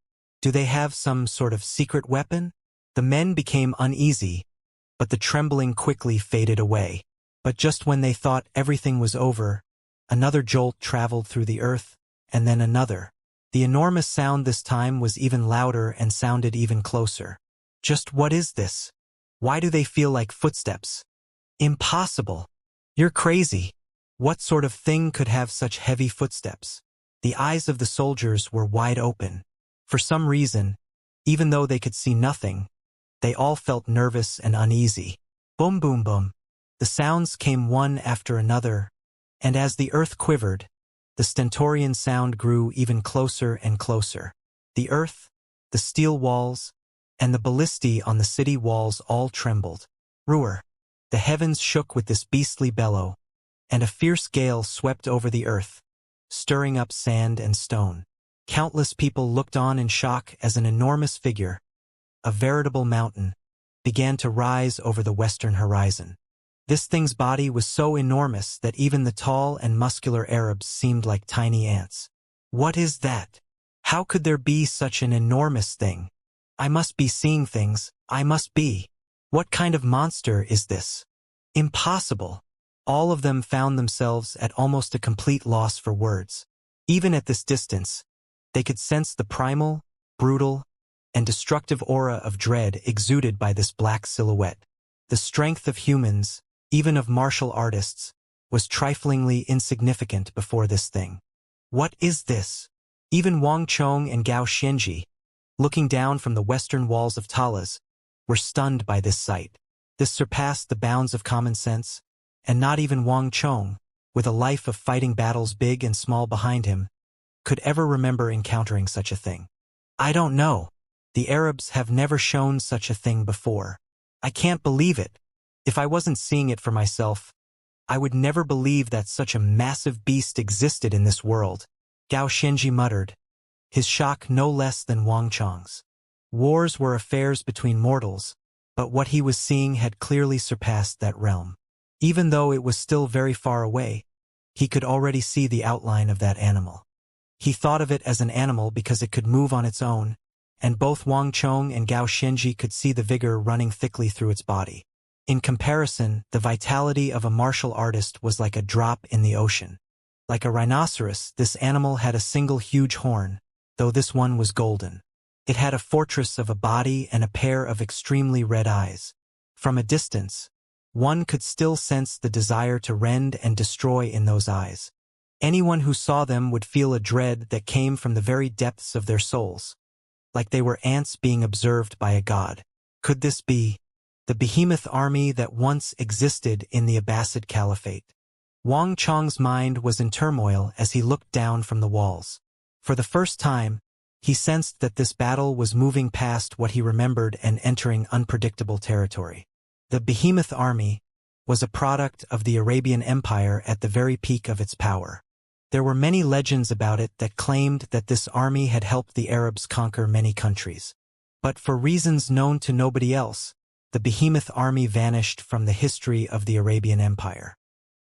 Do they have some sort of secret weapon? The men became uneasy, but the trembling quickly faded away. But just when they thought everything was over, another jolt traveled through the earth, and then another. The enormous sound this time was even louder and sounded even closer. Just what is this? Why do they feel like footsteps? Impossible! You're crazy! What sort of thing could have such heavy footsteps? The eyes of the soldiers were wide open. For some reason, even though they could see nothing, they all felt nervous and uneasy. Boom, boom, boom. The sounds came one after another, and as the earth quivered, the stentorian sound grew even closer and closer. The earth, the steel walls, and the ballistae on the city walls all trembled. Roar! The heavens shook with this beastly bellow, and a fierce gale swept over the earth, stirring up sand and stone. Countless people looked on in shock as an enormous figure, a veritable mountain, began to rise over the western horizon. This thing's body was so enormous that even the tall and muscular Arabs seemed like tiny ants. What is that? How could there be such an enormous thing? I must be seeing things. I must be. What kind of monster is this? Impossible. All of them found themselves at almost a complete loss for words. Even at this distance, they could sense the primal, brutal, and destructive aura of dread exuded by this black silhouette. The strength of humans, even of martial artists, was triflingly insignificant before this thing. What is this? Even Wang Chong and Gao Xianji, looking down from the western walls of Talas, were stunned by this sight. This surpassed the bounds of common sense, and not even Wang Chong, with a life of fighting battles big and small behind him, could ever remember encountering such a thing. I don't know. The Arabs have never shown such a thing before. I can't believe it. If I wasn't seeing it for myself, I would never believe that such a massive beast existed in this world, Gao Xianji muttered, his shock no less than Wang Chong's. Wars were affairs between mortals, but what he was seeing had clearly surpassed that realm. Even though it was still very far away, he could already see the outline of that animal. He thought of it as an animal because it could move on its own, and both Wang Chong and Gao Xianji could see the vigor running thickly through its body. In comparison, the vitality of a martial artist was like a drop in the ocean. Like a rhinoceros, this animal had a single huge horn, though this one was golden. It had a fortress of a body and a pair of extremely red eyes. From a distance, one could still sense the desire to rend and destroy in those eyes. Anyone who saw them would feel a dread that came from the very depths of their souls, like they were ants being observed by a god. Could this be the behemoth army that once existed in the Abbasid Caliphate? Wang Chong's mind was in turmoil as he looked down from the walls. For the first time, he sensed that this battle was moving past what he remembered and entering unpredictable territory. The behemoth army was a product of the Arabian Empire at the very peak of its power. There were many legends about it that claimed that this army had helped the Arabs conquer many countries. But for reasons known to nobody else, the behemoth army vanished from the history of the Arabian Empire.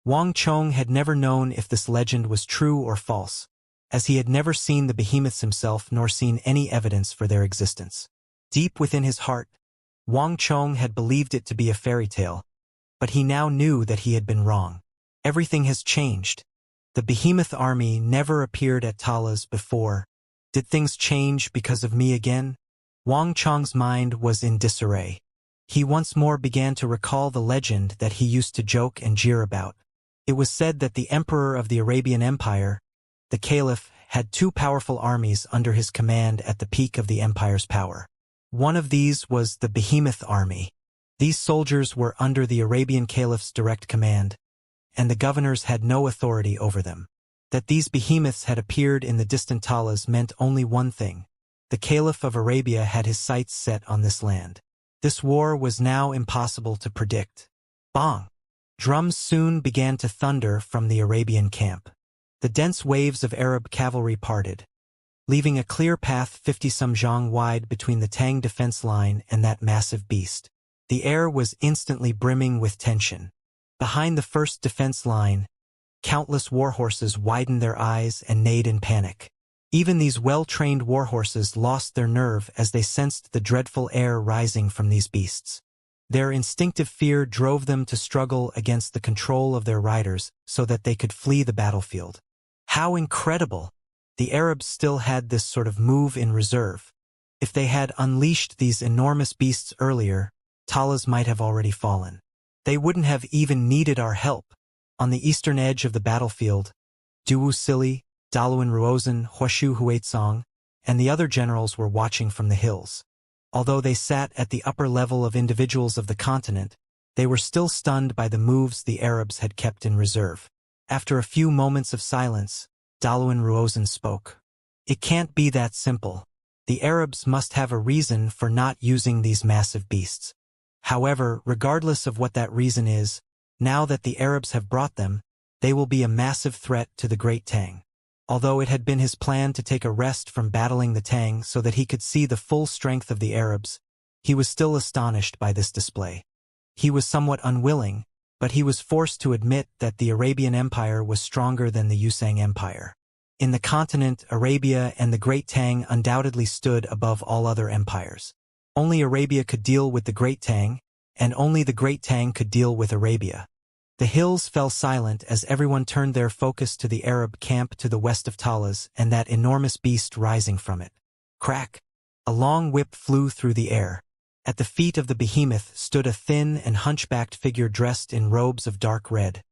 Wang Chong had never known if this legend was true or false, as he had never seen the behemoths himself nor seen any evidence for their existence. Deep within his heart, Wang Chong had believed it to be a fairy tale, but he now knew that he had been wrong. Everything has changed. The behemoth army never appeared at Talas before. Did things change because of me again? Wang Chong's mind was in disarray. He once more began to recall the legend that he used to joke and jeer about. It was said that the emperor of the Arabian Empire, the Caliph, had two powerful armies under his command at the peak of the empire's power. One of these was the Behemoth army. These soldiers were under the Arabian Caliph's direct command, and the governors had no authority over them. That these behemoths had appeared in the distant Talas meant only one thing. The Caliph of Arabia had his sights set on this land. This war was now impossible to predict. Bang! Drums soon began to thunder from the Arabian camp. The dense waves of Arab cavalry parted, leaving a clear path 50-some zhang wide between the Tang defense line and that massive beast. The air was instantly brimming with tension. Behind the first defense line, countless warhorses widened their eyes and neighed in panic. Even these well-trained warhorses lost their nerve as they sensed the dreadful air rising from these beasts. Their instinctive fear drove them to struggle against the control of their riders so that they could flee the battlefield. How incredible! The Arabs still had this sort of move in reserve. If they had unleashed these enormous beasts earlier, Talas might have already fallen. They wouldn't have even needed our help. On the eastern edge of the battlefield, Du Sili, Daluan Ruozan, Huashu Huaitsong, and the other generals were watching from the hills. Although they sat at the upper level of individuals of the continent, they were still stunned by the moves the Arabs had kept in reserve. After a few moments of silence, Daluan Ruozan spoke. It can't be that simple. The Arabs must have a reason for not using these massive beasts. However, regardless of what that reason is, now that the Arabs have brought them, they will be a massive threat to the Great Tang. Although it had been his plan to take a rest from battling the Tang so that he could see the full strength of the Arabs, he was still astonished by this display. He was somewhat unwilling, but he was forced to admit that the Arabian Empire was stronger than the Yusang Empire. In the continent, Arabia and the Great Tang undoubtedly stood above all other empires. Only Arabia could deal with the Great Tang, and only the Great Tang could deal with Arabia. The hills fell silent as everyone turned their focus to the Arab camp to the west of Talas and that enormous beast rising from it. Crack! A long whip flew through the air. At the feet of the behemoth stood a thin and hunchbacked figure dressed in robes of dark red,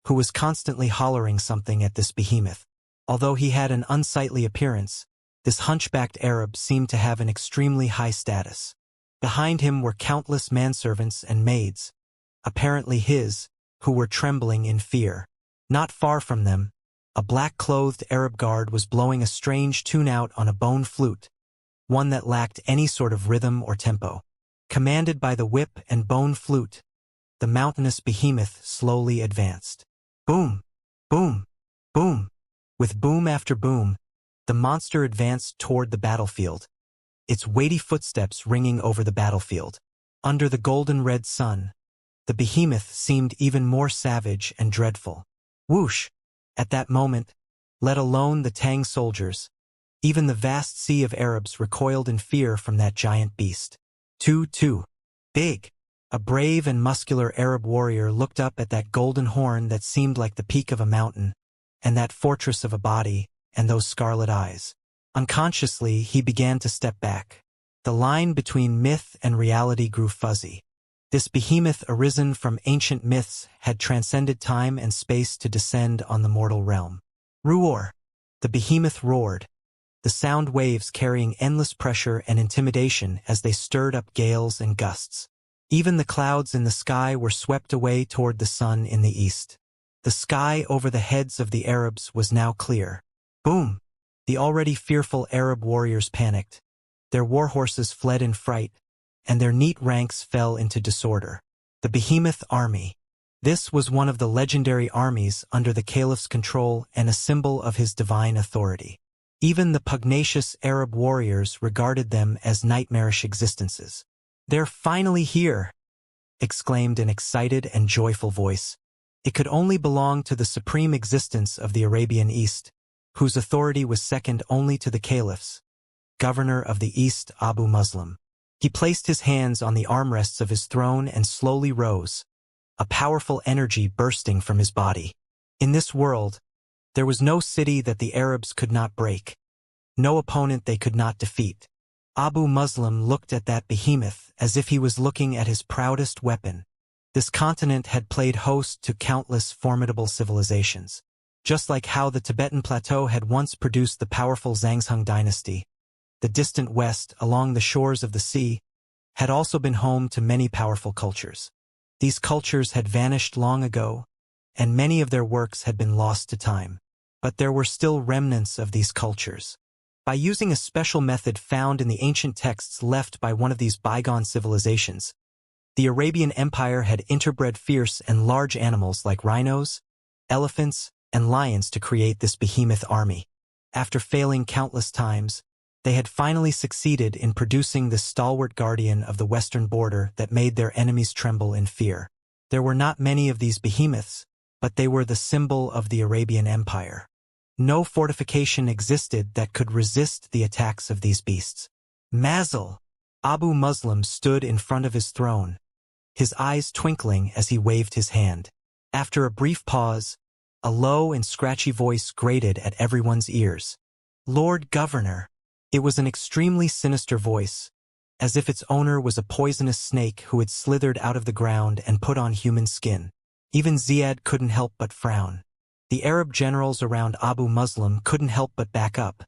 who was constantly hollering something at this behemoth. Although he had an unsightly appearance, this hunchbacked Arab seemed to have an extremely high status. Behind him were countless manservants and maids, apparently his, who were trembling in fear. Not far from them, a black-clothed Arab guard was blowing a strange tune out on a bone flute, one that lacked any sort of rhythm or tempo. Commanded by the whip and bone flute, the mountainous behemoth slowly advanced. Boom! Boom! Boom! With boom after boom, the monster advanced toward the battlefield, its weighty footsteps ringing over the battlefield. Under the golden-red sun, the behemoth seemed even more savage and dreadful. Whoosh! At that moment, let alone the Tang soldiers, even the vast sea of Arabs recoiled in fear from that giant beast. Too big! A brave and muscular Arab warrior looked up at that golden horn that seemed like the peak of a mountain, and that fortress of a body, and those scarlet eyes. Unconsciously, he began to step back. The line between myth and reality grew fuzzy. This behemoth arisen from ancient myths had transcended time and space to descend on the mortal realm. Roar! The behemoth roared, the sound waves carrying endless pressure and intimidation as they stirred up gales and gusts. Even the clouds in the sky were swept away toward the sun in the east. The sky over the heads of the Arabs was now clear. Boom! The already fearful Arab warriors panicked. Their war horses fled in fright, and their neat ranks fell into disorder. The Behemoth Army. This was one of the legendary armies under the Caliph's control and a symbol of his divine authority. Even the pugnacious Arab warriors regarded them as nightmarish existences. "They're finally here!" exclaimed an excited and joyful voice. It could only belong to the supreme existence of the Arabian East, whose authority was second only to the Caliph's, governor of the East Abu Muslim. He placed his hands on the armrests of his throne and slowly rose, a powerful energy bursting from his body. In this world, there was no city that the Arabs could not break, no opponent they could not defeat. Abu Muslim looked at that behemoth as if he was looking at his proudest weapon. This continent had played host to countless formidable civilizations. Just like how the Tibetan Plateau had once produced the powerful Xianxia dynasty, the distant west, along the shores of the sea, had also been home to many powerful cultures. These cultures had vanished long ago, and many of their works had been lost to time. But there were still remnants of these cultures. By using a special method found in the ancient texts left by one of these bygone civilizations, the Arabian Empire had interbred fierce and large animals like rhinos, elephants, and lions to create this behemoth army. After failing countless times, they had finally succeeded in producing this stalwart guardian of the western border that made their enemies tremble in fear. There were not many of these behemoths, but they were the symbol of the Arabian Empire. No fortification existed that could resist the attacks of these beasts. Mazel! Abu Muslim stood in front of his throne, his eyes twinkling as he waved his hand. After a brief pause, a low and scratchy voice grated at everyone's ears. "Lord Governor." It was an extremely sinister voice, as if its owner was a poisonous snake who had slithered out of the ground and put on human skin. Even Ziad couldn't help but frown. The Arab generals around Abu Muslim couldn't help but back up,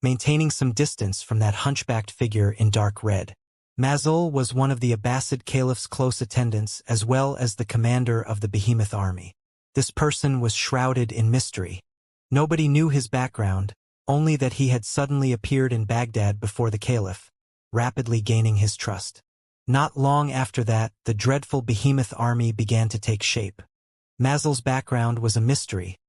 maintaining some distance from that hunchbacked figure in dark red. Mazul was one of the Abbasid Caliph's close attendants as well as the commander of the behemoth army. This person was shrouded in mystery. Nobody knew his background, only that he had suddenly appeared in Baghdad before the Caliph, rapidly gaining his trust. Not long after that, the dreadful behemoth army began to take shape. Mazul's background was a mystery,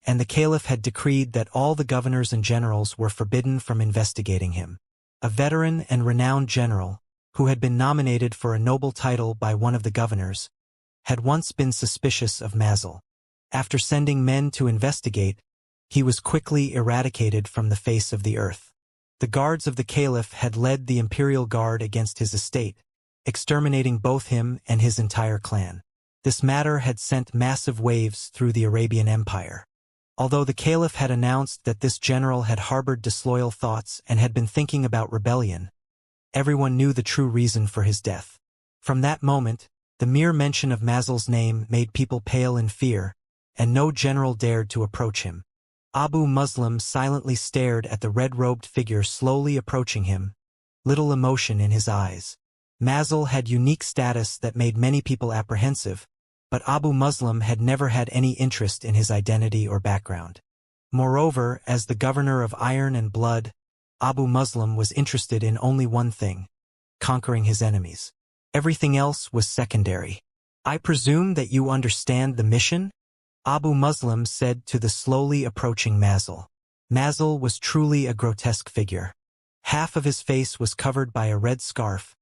and the Caliph had decreed that all the governors and generals were forbidden from investigating him. A veteran and renowned general, who had been nominated for a noble title by one of the governors, had once been suspicious of Mazul. After sending men to investigate, he was quickly eradicated from the face of the earth. The guards of the caliph had led the imperial guard against his estate, exterminating both him and his entire clan. This matter had sent massive waves through the Arabian Empire. Although the caliph had announced that this general had harbored disloyal thoughts and had been thinking about rebellion, everyone knew the true reason for his death. From that moment, the mere mention of Mazel's name made people pale in fear, and no general dared to approach him. Abu Muslim silently stared at the red-robed figure slowly approaching him, little emotion in his eyes. Mazel had unique status that made many people apprehensive, but Abu Muslim had never had any interest in his identity or background. Moreover, as the governor of Iron and Blood, Abu Muslim was interested in only one thing: conquering his enemies. Everything else was secondary. "I presume that you understand the mission?" Abu Muslim said to the slowly approaching Mazel. Mazel was truly a grotesque figure. Half of his face was covered by a red scarf,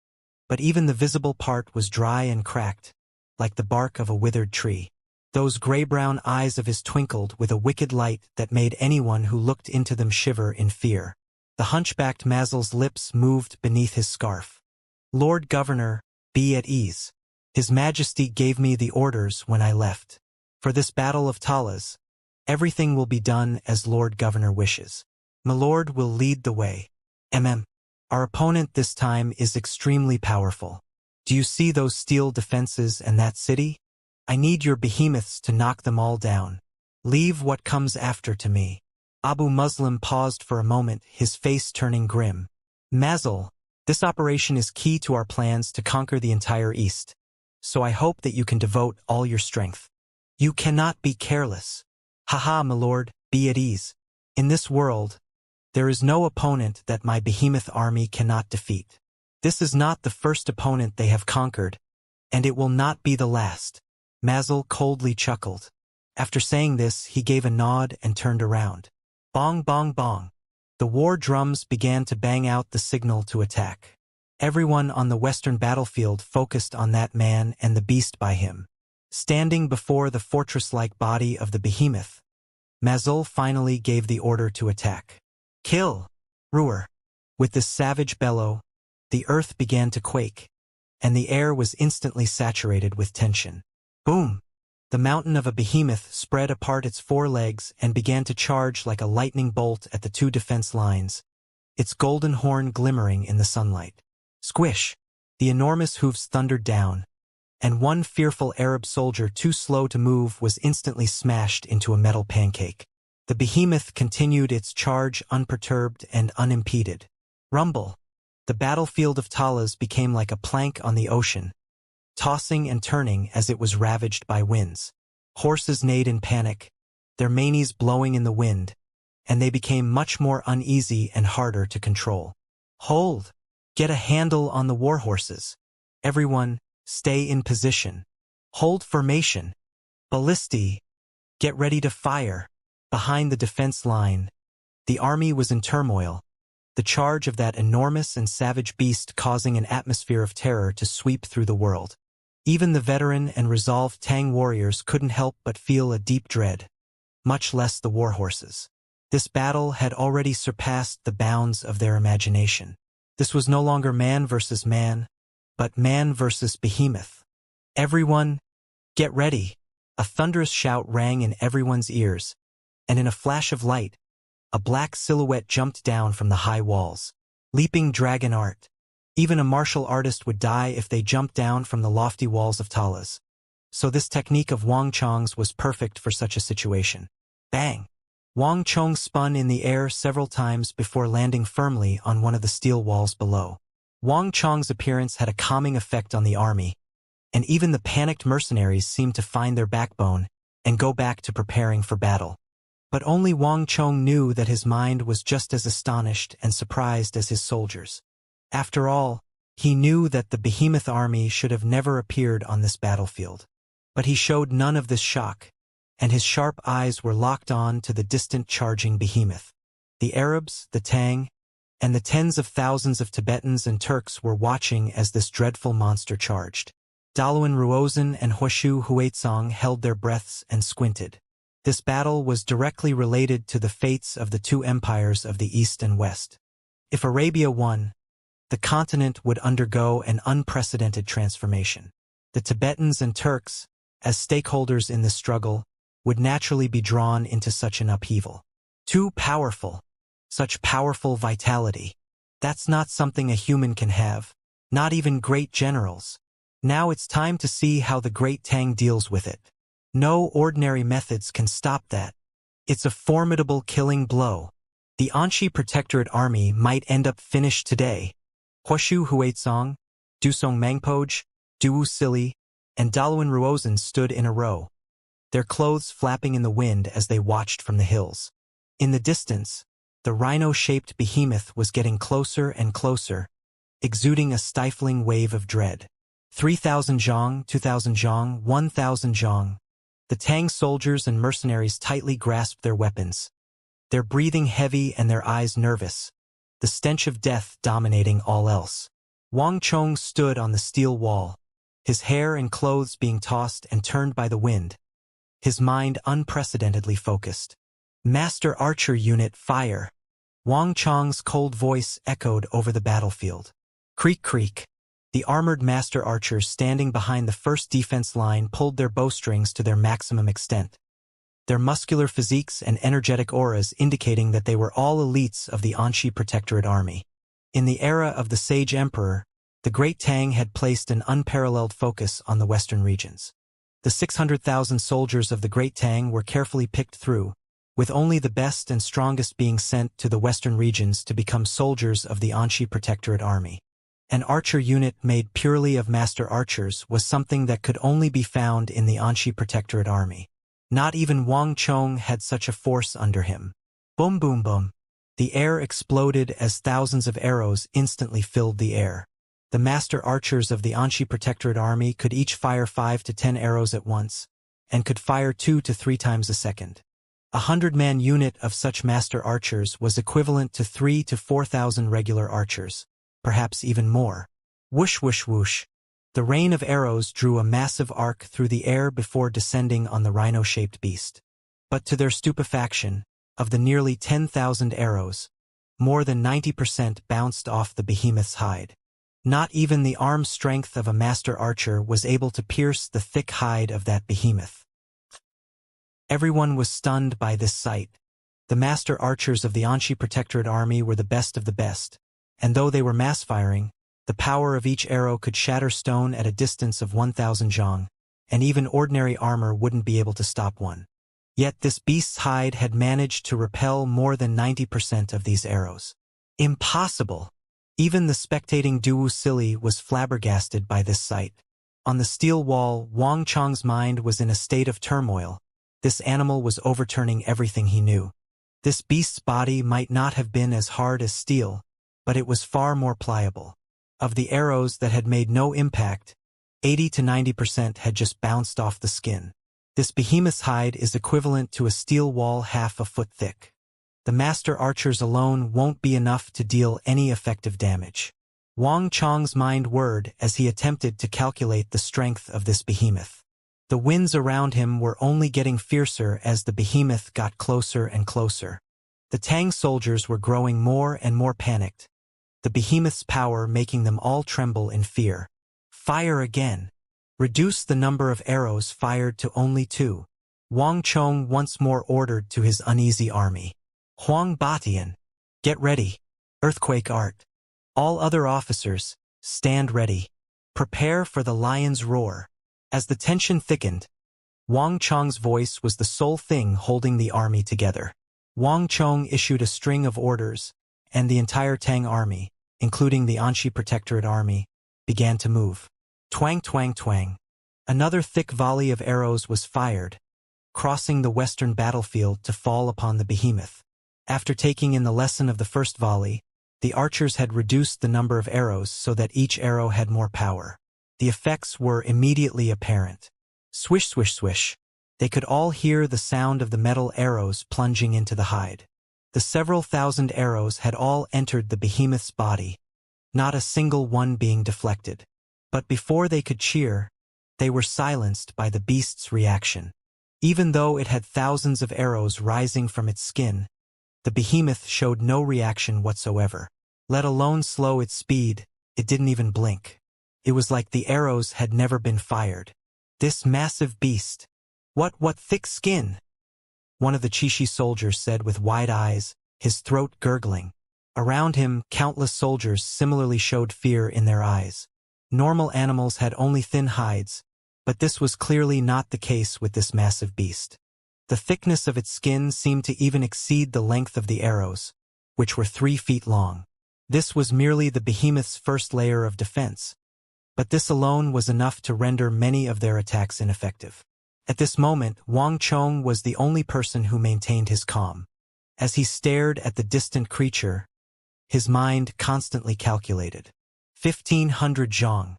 but even the visible part was dry and cracked, like the bark of a withered tree. Those gray-brown eyes of his twinkled with a wicked light that made anyone who looked into them shiver in fear. The hunchbacked Mazel's lips moved beneath his scarf. "Lord Governor, be at ease. His Majesty gave me the orders when I left. For this battle of Talas, everything will be done as Lord Governor wishes. My lord will lead the way. Our opponent this time is extremely powerful. Do you see those steel defenses and that city? I need your behemoths to knock them all down. Leave what comes after to me." Abu Muslim paused for a moment, his face turning grim. "Mazel, this operation is key to our plans to conquer the entire East, so I hope that you can devote all your strength. You cannot be careless. Haha, my lord, be at ease. In this world, there is no opponent that my behemoth army cannot defeat. This is not the first opponent they have conquered, and it will not be the last." Mazel coldly chuckled. After saying this, he gave a nod and turned around. Bong, bong, bong. The war drums began to bang out the signal to attack. Everyone on the western battlefield focused on that man and the beast by him. Standing before the fortress-like body of the behemoth, Mazel finally gave the order to attack. "Kill! Roar!" With this savage bellow, the earth began to quake, and the air was instantly saturated with tension. Boom! The mountain of a behemoth spread apart its four legs and began to charge like a lightning bolt at the two defense lines, its golden horn glimmering in the sunlight. Squish! The enormous hooves thundered down, and one fearful Arab soldier too slow to move was instantly smashed into a metal pancake. The behemoth continued its charge unperturbed and unimpeded. Rumble! The battlefield of Talas became like a plank on the ocean, tossing and turning as it was ravaged by winds. Horses neighed in panic, their manes blowing in the wind, and they became much more uneasy and harder to control. "Hold! Get a handle on the war horses. Everyone, stay in position. Hold formation. Ballisti, get ready to fire." Behind the defense line, the army was in turmoil, the charge of that enormous and savage beast causing an atmosphere of terror to sweep through the world. Even the veteran and resolved Tang warriors couldn't help but feel a deep dread, much less the war horses. This battle had already surpassed the bounds of their imagination. This was no longer man versus man, but man versus behemoth. "Everyone, get ready!" A thunderous shout rang in everyone's ears, and in a flash of light, a black silhouette jumped down from the high walls. Leaping dragon art. Even a martial artist would die if they jumped down from the lofty walls of Talas. So this technique of Wang Chong's was perfect for such a situation. Bang! Wang Chong spun in the air several times before landing firmly on one of the steel walls below. Wang Chong's appearance had a calming effect on the army, and even the panicked mercenaries seemed to find their backbone and go back to preparing for battle. But only Wang Chong knew that his mind was just as astonished and surprised as his soldiers. After all, he knew that the behemoth army should have never appeared on this battlefield. But he showed none of this shock, and his sharp eyes were locked on to the distant charging behemoth. The Arabs, the Tang, and the tens of thousands of Tibetans and Turks were watching as this dreadful monster charged. Daluan Ruozan and Huashu Huaitsong held their breaths and squinted. This battle was directly related to the fates of the two empires of the East and West. If Arabia won, the continent would undergo an unprecedented transformation. The Tibetans and Turks, as stakeholders in this struggle, would naturally be drawn into such an upheaval. Too powerful. Such powerful vitality. That's not something a human can have, not even great generals. Now it's time to see how the Great Tang deals with it. No ordinary methods can stop that. It's a formidable killing blow. The Anxi Protectorate Army might end up finished today. Huashu Huaizong, Dusong Mangpoj, Duwu Sili, and Daluan Ruozan stood in a row, their clothes flapping in the wind as they watched from the hills. In the distance, the rhino-shaped behemoth was getting closer and closer, exuding a stifling wave of dread. 3,000 zhang, 2,000 zhang, 1,000 zhang. The Tang soldiers and mercenaries tightly grasped their weapons, their breathing heavy and their eyes nervous, the stench of death dominating all else. Wang Chong stood on the steel wall, his hair and clothes being tossed and turned by the wind, his mind unprecedentedly focused. Master Archer Unit, fire! Wang Chong's cold voice echoed over the battlefield. Creak, creak. The armored master archers standing behind the first defense line pulled their bowstrings to their maximum extent, their muscular physiques and energetic auras indicating that they were all elites of the Anxi Protectorate Army. In the era of the Sage Emperor, the Great Tang had placed an unparalleled focus on the western regions. The 600,000 soldiers of the Great Tang were carefully picked through, with only the best and strongest being sent to the western regions to become soldiers of the Anxi Protectorate Army. An archer unit made purely of master archers was something that could only be found in the Anxi Protectorate Army. Not even Wang Chong had such a force under him. Boom, boom, boom. The air exploded as thousands of arrows instantly filled the air. The master archers of the Anxi Protectorate Army could each fire 5 to 10 arrows at once, and could fire 2 to 3 times a second. A 100-man unit of such master archers was equivalent to 3,000 to 4,000 regular archers, perhaps even more. Whoosh, whoosh, whoosh. The rain of arrows drew a massive arc through the air before descending on the rhino-shaped beast. But to their stupefaction, of the nearly 10,000 arrows, more than 90% bounced off the behemoth's hide. Not even the arm strength of a master archer was able to pierce the thick hide of that behemoth. Everyone was stunned by this sight. The master archers of the Anxi Protectorate Army were the best of the best, and though they were mass-firing, the power of each arrow could shatter stone at a distance of 1,000 zhang, and even ordinary armor wouldn't be able to stop one. Yet this beast's hide had managed to repel more than 90% of these arrows. Impossible! Even the spectating Duwu Sili was flabbergasted by this sight. On the steel wall, Wang Chong's mind was in a state of turmoil. This animal was overturning everything he knew. This beast's body might not have been as hard as steel, but it was far more pliable. Of the arrows that had made no impact, 80 to 90% had just bounced off the skin. This behemoth's hide is equivalent to a steel wall half a foot thick. The master archers alone won't be enough to deal any effective damage. Wang Chong's mind whirred as he attempted to calculate the strength of this behemoth. The winds around him were only getting fiercer as the behemoth got closer and closer. The Tang soldiers were growing more and more panicked, the behemoth's power making them all tremble in fear. Fire again. Reduce the number of arrows fired to only 2. Wang Chong once more ordered to his uneasy army. Huang Batian, get ready. Earthquake art. All other officers, stand ready. Prepare for the lion's roar. As the tension thickened, Wang Chong's voice was the sole thing holding the army together. Wang Chong issued a string of orders, and the entire Tang army, including the Anxi Protectorate Army, began to move. Twang, twang, twang. Another thick volley of arrows was fired, crossing the western battlefield to fall upon the behemoth. After taking in the lesson of the first volley, the archers had reduced the number of arrows so that each arrow had more power. The effects were immediately apparent. Swish, swish, swish. They could all hear the sound of the metal arrows plunging into the hide. The several thousand arrows had all entered the behemoth's body, not a single one being deflected. But before they could cheer, they were silenced by the beast's reaction. Even though it had thousands of arrows rising from its skin, the behemoth showed no reaction whatsoever. Let alone slow its speed, it didn't even blink. It was like the arrows had never been fired. This massive beast. What thick skin? One of the Chishi soldiers said with wide eyes, his throat gurgling. Around him, countless soldiers similarly showed fear in their eyes. Normal animals had only thin hides, but this was clearly not the case with this massive beast. The thickness of its skin seemed to even exceed the length of the arrows, which were 3 feet long. This was merely the behemoth's first layer of defense, but this alone was enough to render many of their attacks ineffective. At this moment, Wang Chong was the only person who maintained his calm. As he stared at the distant creature, his mind constantly calculated. 1,500 zhang.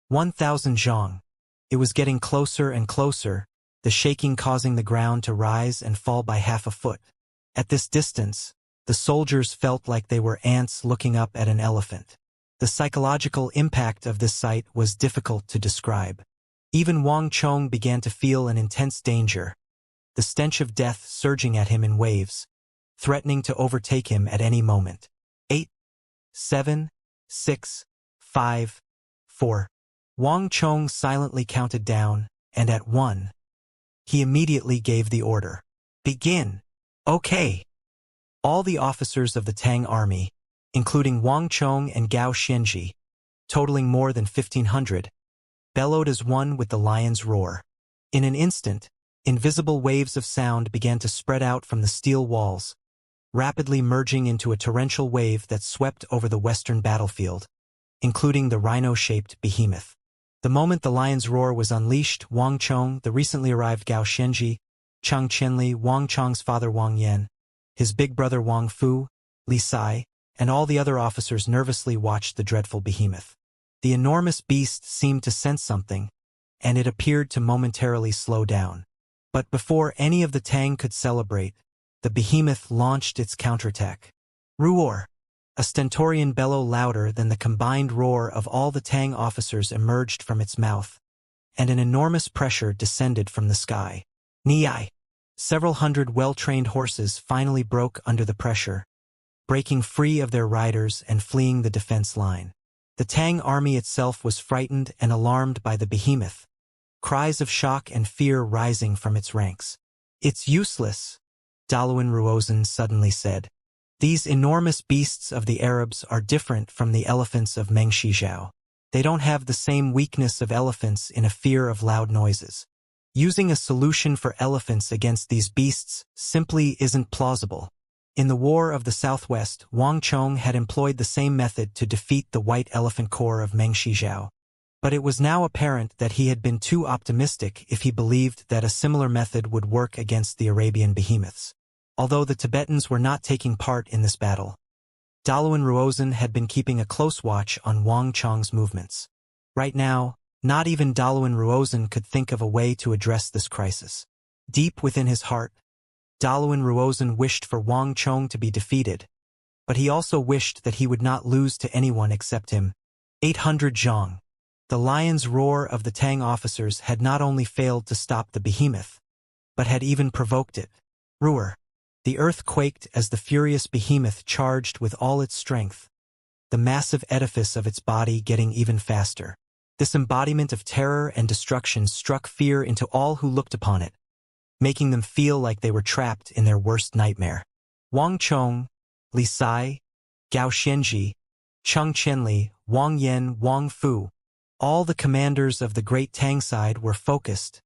1,000 zhang. It was getting closer and closer, the shaking causing the ground to rise and fall by half a foot. At this distance, the soldiers felt like they were ants looking up at an elephant. The psychological impact of this sight was difficult to describe. Even Wang Chong began to feel an intense danger, the stench of death surging at him in waves, threatening to overtake him at any moment. 8, 7, 6, 5, 4. Wang Chong silently counted down, and at 1, he immediately gave the order. Begin. Okay. All the officers of the Tang army, including Wang Chong and Gao Xianxia, totaling more than 1,500, bellowed as one with the lion's roar. In an instant, invisible waves of sound began to spread out from the steel walls, rapidly merging into a torrential wave that swept over the western battlefield, including the rhino-shaped behemoth. The moment the lion's roar was unleashed, Wang Chong, the recently arrived Gao Xianxia, Chang Qianli, Wang Chong's father Wang Yan, his big brother Wang Fu, Li Sai, and all the other officers nervously watched the dreadful behemoth. The enormous beast seemed to sense something, and it appeared to momentarily slow down. But before any of the Tang could celebrate, the behemoth launched its counterattack. Roar! A stentorian bellow louder than the combined roar of all the Tang officers emerged from its mouth, and an enormous pressure descended from the sky. Ni! Several hundred well-trained horses finally broke under the pressure, breaking free of their riders and fleeing the defense line. The Tang army itself was frightened and alarmed by the behemoth, cries of shock and fear rising from its ranks. It's useless, Daluan Ruozhen suddenly said. These enormous beasts of the Arabs are different from the elephants of Mengshizhao. They don't have the same weakness of elephants in a fear of loud noises. Using a solution for elephants against these beasts simply isn't plausible. In the War of the Southwest, Wang Chong had employed the same method to defeat the White Elephant Corps of Mengshizhao. But it was now apparent that he had been too optimistic if he believed that a similar method would work against the Arabian behemoths. Although the Tibetans were not taking part in this battle, Daluan Ruozhen had been keeping a close watch on Wang Chong's movements. Right now, not even Daluan Ruozhen could think of a way to address this crisis. Deep within his heart, Daluan Ruozhen wished for Wang Chong to be defeated, but he also wished that he would not lose to anyone except him. 800 zhang. The lion's roar of the Tang officers had not only failed to stop the behemoth, but had even provoked it. Roar. The earth quaked as the furious behemoth charged with all its strength, the massive edifice of its body getting even faster. This embodiment of terror and destruction struck fear into all who looked upon it, making them feel like they were trapped in their worst nightmare. Wang Chong, Li Sai, Gao Xianxia, Chang Qianli, Wang Yan, Wang Fu, all the commanders of the great Tang side were focused,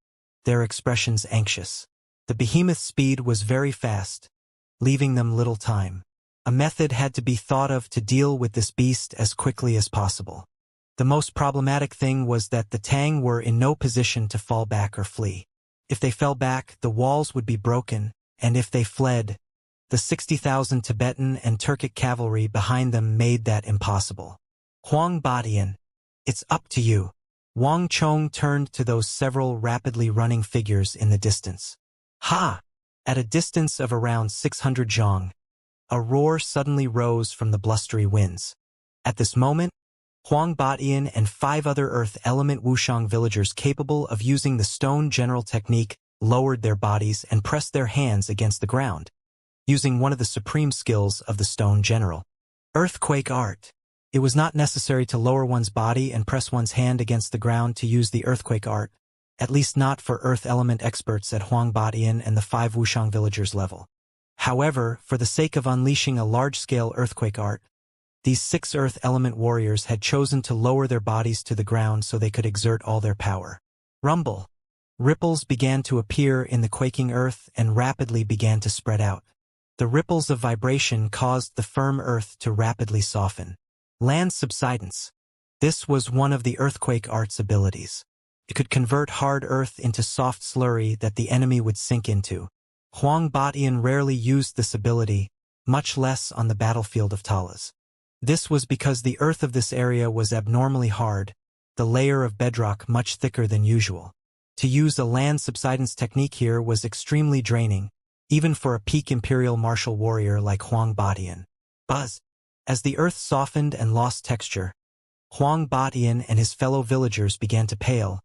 their expressions anxious. The behemoth's speed was very fast, leaving them little time. A method had to be thought of to deal with this beast as quickly as possible. The most problematic thing was that the Tang were in no position to fall back or flee. If they fell back, the walls would be broken, and if they fled, the 60,000 Tibetan and Turkic cavalry behind them made that impossible. Huang Badian, it's up to you. Wang Chong turned to those several rapidly running figures in the distance. Ha! At a distance of around 600 zhang, a roar suddenly rose from the blustery winds. At this moment, Huang Batian and 5 other Earth Element Wuxiang villagers capable of using the stone general technique lowered their bodies and pressed their hands against the ground, using one of the supreme skills of the stone general. Earthquake art. It was not necessary to lower one's body and press one's hand against the ground to use the earthquake art, at least not for earth element experts at Huang Batian and the 5 Wuxiang villagers level. However, for the sake of unleashing a large-scale earthquake art, these 6 earth element warriors had chosen to lower their bodies to the ground so they could exert all their power. Rumble. Ripples began to appear in the quaking earth and rapidly began to spread out. The ripples of vibration caused the firm earth to rapidly soften. Land subsidence. This was one of the earthquake art's abilities. It could convert hard earth into soft slurry that the enemy would sink into. Huang Batian rarely used this ability, much less on the battlefield of Talas. This was because the earth of this area was abnormally hard, the layer of bedrock much thicker than usual. To use a land subsidence technique here was extremely draining, even for a peak imperial martial warrior like Huang Batian. Buzz. As the earth softened and lost texture, Huang Batian and his fellow villagers began to pale,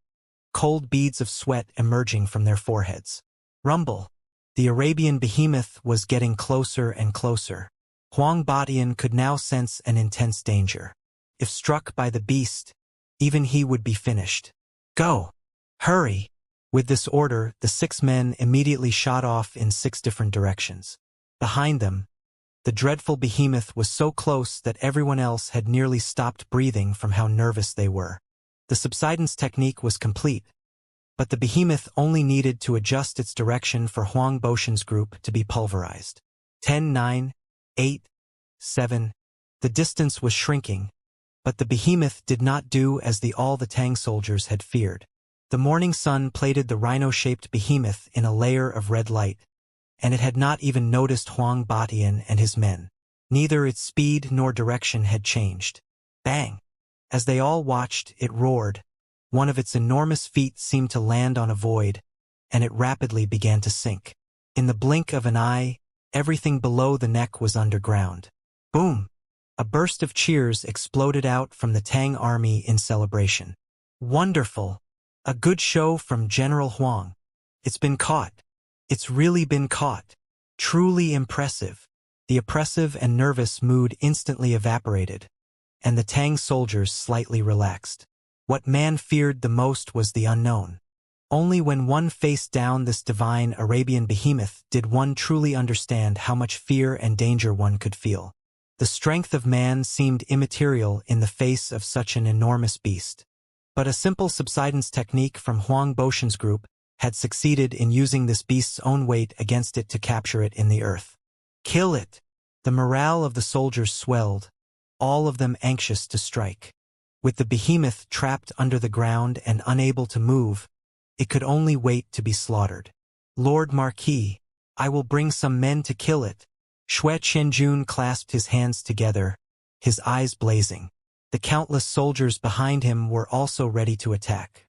cold beads of sweat emerging from their foreheads. Rumble. The Arabian behemoth was getting closer and closer. Huang Batian could now sense an intense danger. If struck by the beast, even he would be finished. Go! Hurry! With this order, the 6 men immediately shot off in 6 different directions. Behind them, the dreadful behemoth was so close that everyone else had nearly stopped breathing from how nervous they were. The subsidence technique was complete, but the behemoth only needed to adjust its direction for Huang Boshan's group to be pulverized. 10, 9, 8, 7. The distance was shrinking, but the behemoth did not do as all the Tang soldiers had feared. The morning sun plated the rhino-shaped behemoth in a layer of red light, and it had not even noticed Huang Batian and his men. Neither its speed nor direction had changed. Bang! As they all watched, it roared. One of its enormous feet seemed to land on a void, and it rapidly began to sink. In the blink of an eye, everything below the neck was underground. Boom! A burst of cheers exploded out from the Tang army in celebration. Wonderful! A good show from General Huang. It's been caught. It's really been caught. Truly impressive. The oppressive and nervous mood instantly evaporated, and the Tang soldiers slightly relaxed. What man feared the most was the unknown. Only when one faced down this divine Arabian behemoth did one truly understand how much fear and danger one could feel. The strength of man seemed immaterial in the face of such an enormous beast. But a simple subsidence technique from Huang Boshan's group had succeeded in using this beast's own weight against it to capture it in the earth. Kill it! The morale of the soldiers swelled, all of them anxious to strike. With the behemoth trapped under the ground and unable to move, it could only wait to be slaughtered. Lord Marquis, I will bring some men to kill it. Xue Qianjun clasped his hands together, his eyes blazing. The countless soldiers behind him were also ready to attack.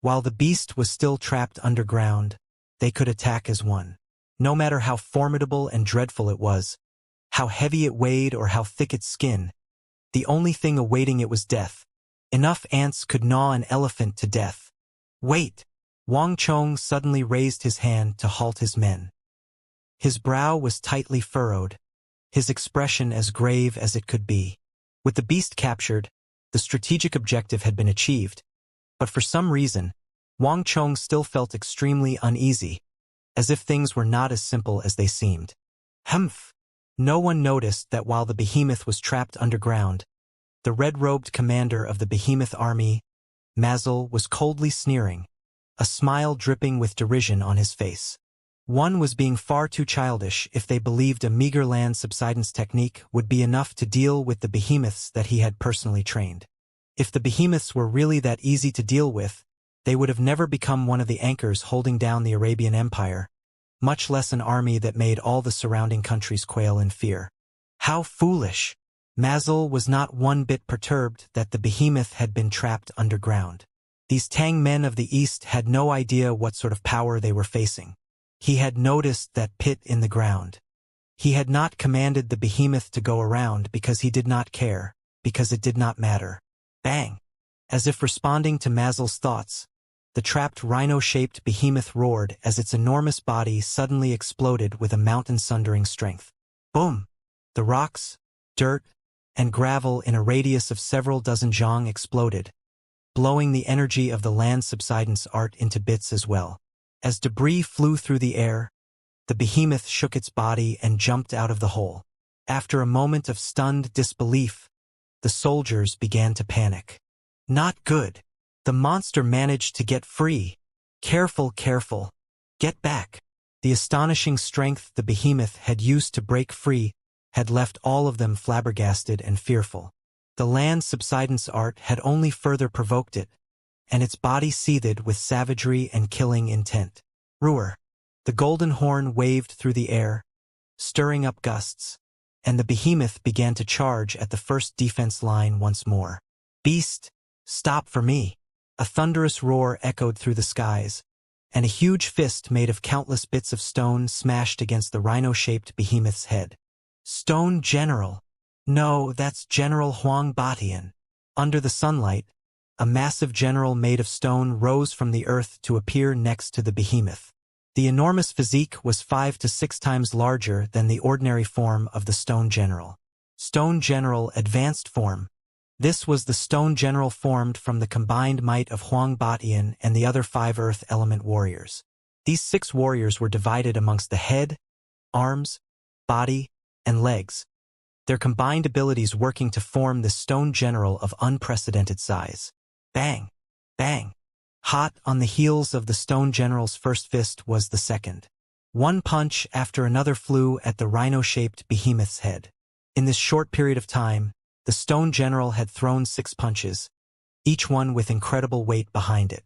While the beast was still trapped underground, they could attack as one. No matter how formidable and dreadful it was, how heavy it weighed or how thick its skin, the only thing awaiting it was death. Enough ants could gnaw an elephant to death. Wait! Wang Chong suddenly raised his hand to halt his men. His brow was tightly furrowed, his expression as grave as it could be. With the beast captured, the strategic objective had been achieved, but for some reason, Wang Chong still felt extremely uneasy, as if things were not as simple as they seemed. Humph! No one noticed that while the behemoth was trapped underground, the red-robed commander of the behemoth army, Mazel, was coldly sneering, a smile dripping with derision on his face. One was being far too childish if they believed a meager land subsidence technique would be enough to deal with the behemoths that he had personally trained. If the behemoths were really that easy to deal with, they would have never become one of the anchors holding down the Arabian Empire, much less an army that made all the surrounding countries quail in fear. How foolish! Mazel was not one bit perturbed that the behemoth had been trapped underground. These Tang men of the East had no idea what sort of power they were facing. He had noticed that pit in the ground. He had not commanded the behemoth to go around because he did not care, because it did not matter. Bang! As if responding to Mazel's thoughts, the trapped rhino-shaped behemoth roared as its enormous body suddenly exploded with a mountain-sundering strength. Boom! The rocks, dirt, and gravel in a radius of several dozen zhang exploded, blowing the energy of the land subsidence art into bits as well. As debris flew through the air, the behemoth shook its body and jumped out of the hole. After a moment of stunned disbelief, the soldiers began to panic. Not good. The monster managed to get free. Careful, careful. Get back. The astonishing strength the behemoth had used to break free had left all of them flabbergasted and fearful. The land subsidence art had only further provoked it, and its body seethed with savagery and killing intent. Roar. The golden horn waved through the air, stirring up gusts, and the behemoth began to charge at the first defense line once more. Beast, stop for me! A thunderous roar echoed through the skies, and a huge fist made of countless bits of stone smashed against the rhino-shaped behemoth's head. Stone General! No, that's General Huang Batian. Under the sunlight, a massive general made of stone rose from the earth to appear next to the behemoth. The enormous physique was 5 to 6 times larger than the ordinary form of the Stone General. Stone General Advanced Form. This was the Stone General formed from the combined might of Huang Batian and the other 5 Earth Element warriors. These 6 warriors were divided amongst the head, arms, body, and legs, their combined abilities working to form this Stone General of unprecedented size. Bang! Bang! Hot on the heels of the Stone General's first fist was the second. One punch after another flew at the rhino-shaped behemoth's head. In this short period of time, the Stone General had thrown 6 punches, each one with incredible weight behind it.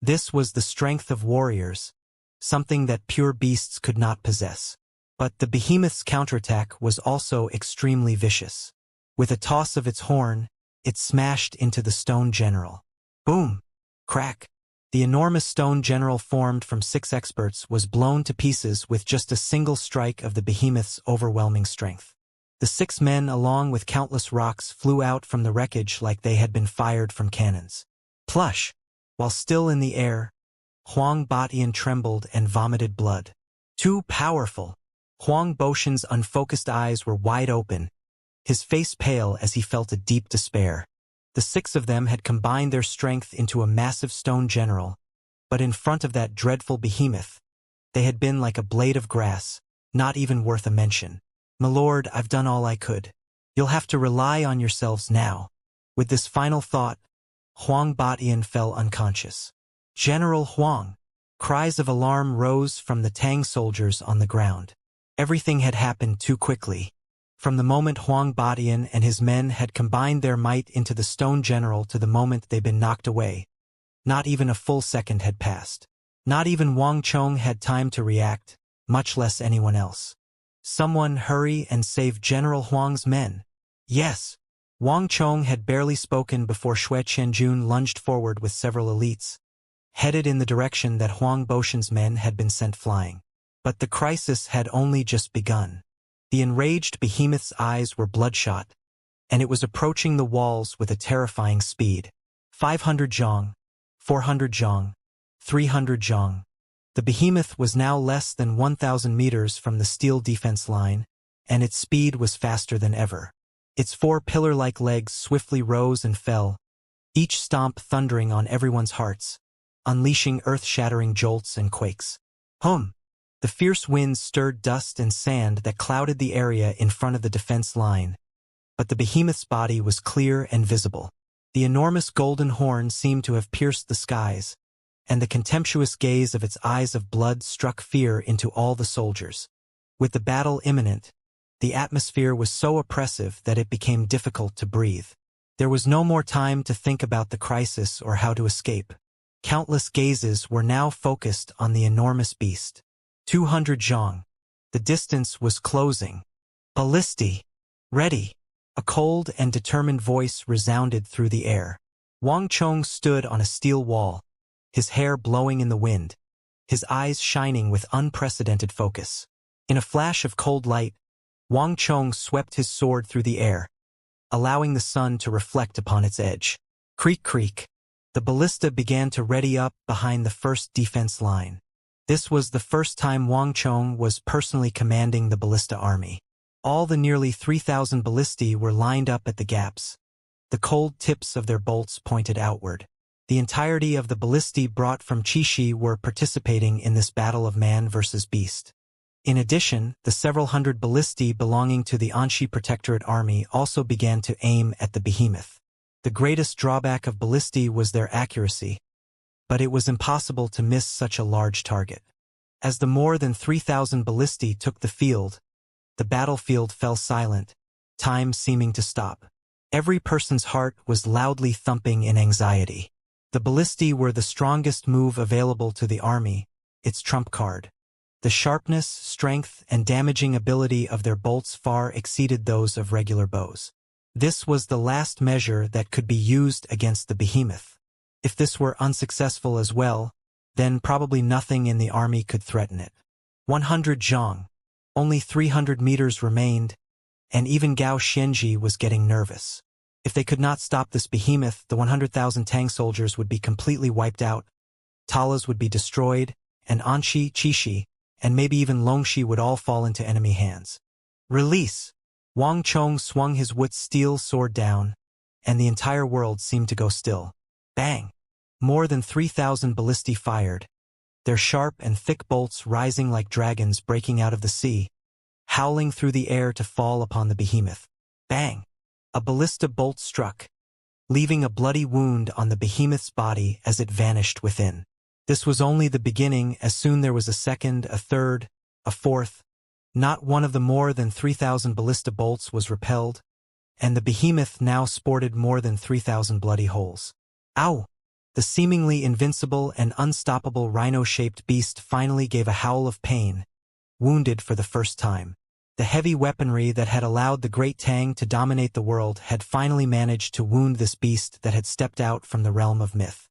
This was the strength of warriors, something that pure beasts could not possess. But the behemoth's counterattack was also extremely vicious. With a toss of its horn, it smashed into the Stone General. Boom! Crack! The enormous Stone General formed from 6 experts was blown to pieces with just a single strike of the behemoth's overwhelming strength. The 6 men along with countless rocks flew out from the wreckage like they had been fired from cannons. Plush! While still in the air, Huang Batian trembled and vomited blood. Too powerful! Huang Boshan's unfocused eyes were wide open, his face pale as he felt a deep despair. The 6 of them had combined their strength into a massive Stone General, but in front of that dreadful behemoth, they had been like a blade of grass, not even worth a mention. My lord, I've done all I could. You'll have to rely on yourselves now. With this final thought, Huang Batian fell unconscious. General Huang! Cries of alarm rose from the Tang soldiers on the ground. Everything had happened too quickly. From the moment Huang Batian and his men had combined their might into the Stone General to the moment they'd been knocked away, not even a full second had passed. Not even Wang Chong had time to react, much less anyone else. Someone hurry and save General Huang's men. Yes. Wang Chong had barely spoken before Xue Qianjun lunged forward with several elites, headed in the direction that Huang Boshan's men had been sent flying. But the crisis had only just begun. The enraged behemoth's eyes were bloodshot, and it was approaching the walls with a terrifying speed. 500 zhang, 400 zhang, 300 zhang. The behemoth was now less than 1,000 meters from the steel defense line, and its speed was faster than ever. Its 4 pillar-like legs swiftly rose and fell, each stomp thundering on everyone's hearts, unleashing earth-shattering jolts and quakes. Hum! The fierce winds stirred dust and sand that clouded the area in front of the defense line, but the behemoth's body was clear and visible. The enormous golden horn seemed to have pierced the skies, and the contemptuous gaze of its eyes of blood struck fear into all the soldiers. With the battle imminent, the atmosphere was so oppressive that it became difficult to breathe. There was no more time to think about the crisis or how to escape. Countless gazes were now focused on the enormous beast. 200 zhang. The distance was closing. Ballisti. Ready. A cold and determined voice resounded through the air. Wang Chong stood on a steel wall, his hair blowing in the wind, his eyes shining with unprecedented focus. In a flash of cold light, Wang Chong swept his sword through the air, allowing the sun to reflect upon its edge. Creak, creak. The ballista began to ready up behind the first defense line. This was the first time Wang Chong was personally commanding the ballista army. All the nearly 3,000 ballistae were lined up at the gaps. The cold tips of their bolts pointed outward. The entirety of the ballistae brought from Qixi were participating in this battle of man versus beast. In addition, the several hundred ballistae belonging to the Anxi Protectorate army also began to aim at the behemoth. The greatest drawback of ballistae was their accuracy, but it was impossible to miss such a large target. As the more than 3,000 ballistae took the field, the battlefield fell silent, time seeming to stop. Every person's heart was loudly thumping in anxiety. The ballistae were the strongest move available to the army, its trump card. The sharpness, strength, and damaging ability of their bolts far exceeded those of regular bows. This was the last measure that could be used against the behemoth. If this were unsuccessful as well, then probably nothing in the army could threaten it. 100 zhang. Only 300 meters remained, and even Gao Xianji was getting nervous. If they could not stop this behemoth, the 100,000 Tang soldiers would be completely wiped out, Talas would be destroyed, and Anxi, Qixi, and maybe even Longxi would all fall into enemy hands. Release! Wang Chong swung his Wu's steel sword down, and the entire world seemed to go still. Bang! More than 3,000 ballistae fired, their sharp and thick bolts rising like dragons breaking out of the sea, howling through the air to fall upon the behemoth. Bang! A ballista bolt struck, leaving a bloody wound on the behemoth's body as it vanished within. This was only the beginning, as soon there was a second, a third, a fourth. Not one of the more than 3,000 ballista bolts was repelled, and the behemoth now sported more than 3,000 bloody holes. Ow! The seemingly invincible and unstoppable rhino-shaped beast finally gave a howl of pain, wounded for the first time. The heavy weaponry that had allowed the Great Tang to dominate the world had finally managed to wound this beast that had stepped out from the realm of myth.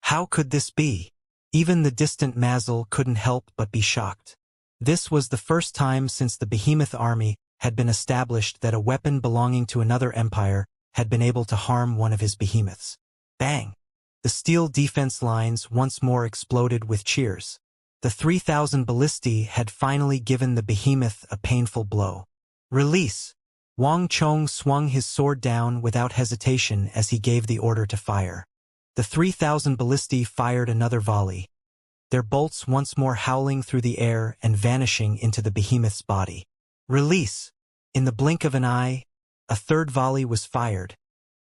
How could this be? Even the distant Mazel couldn't help but be shocked. This was the first time since the behemoth army had been established that a weapon belonging to another empire had been able to harm one of his behemoths. Bang! The steel defense lines once more exploded with cheers. The 3,000 ballistae had finally given the behemoth a painful blow. Release! Wang Chong swung his sword down without hesitation as he gave the order to fire. The 3,000 ballistae fired another volley, their bolts once more howling through the air and vanishing into the behemoth's body. Release! In the blink of an eye, a third volley was fired,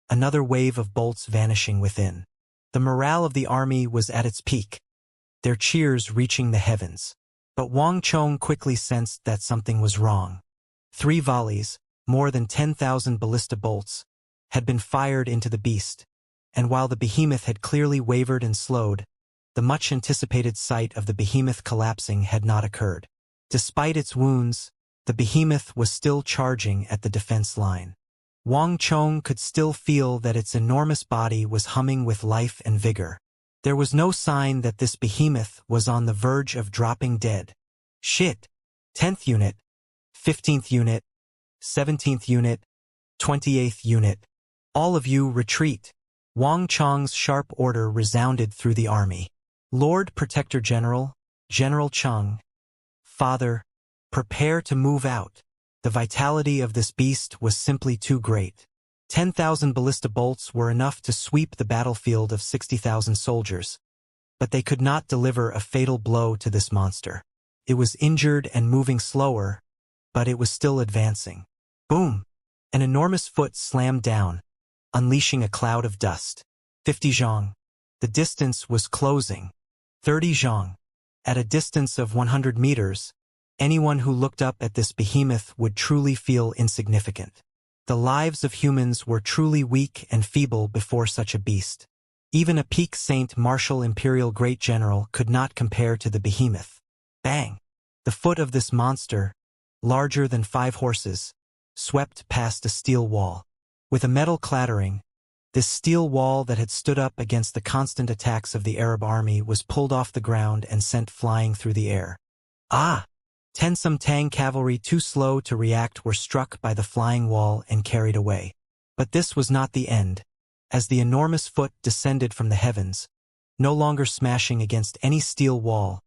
another wave of bolts vanishing within. The morale of the army was at its peak, their cheers reaching the heavens. But Wang Chong quickly sensed that something was wrong. 3 volleys, more than 10,000 ballista bolts, had been fired into the beast, and while the behemoth had clearly wavered and slowed, the much-anticipated sight of the behemoth collapsing had not occurred. Despite its wounds, the behemoth was still charging at the defense line. Wang Chong could still feel that its enormous body was humming with life and vigor. There was no sign that this behemoth was on the verge of dropping dead. Shit! 10th unit, 15th unit, 17th unit, 28th unit. All of you retreat. Wang Chong's sharp order resounded through the army. Lord Protector General, General Cheng, Father, prepare to move out. The vitality of this beast was simply too great. 10,000 ballista bolts were enough to sweep the battlefield of 60,000 soldiers, but they could not deliver a fatal blow to this monster. It was injured and moving slower, but it was still advancing. Boom! An enormous foot slammed down, unleashing a cloud of dust. 50 zhang. The distance was closing. 30 zhang. At a distance of 100 meters, anyone who looked up at this behemoth would truly feel insignificant. The lives of humans were truly weak and feeble before such a beast. Even a peak Saint Martial Imperial Great General could not compare to the behemoth. Bang! The foot of this monster, larger than 5 horses, swept past a steel wall. With a metal clattering, this steel wall that had stood up against the constant attacks of the Arab army was pulled off the ground and sent flying through the air. Ah! Some Tang cavalry too slow to react were struck by the flying wall and carried away. But this was not the end, as the enormous foot descended from the heavens, no longer smashing against any steel wall,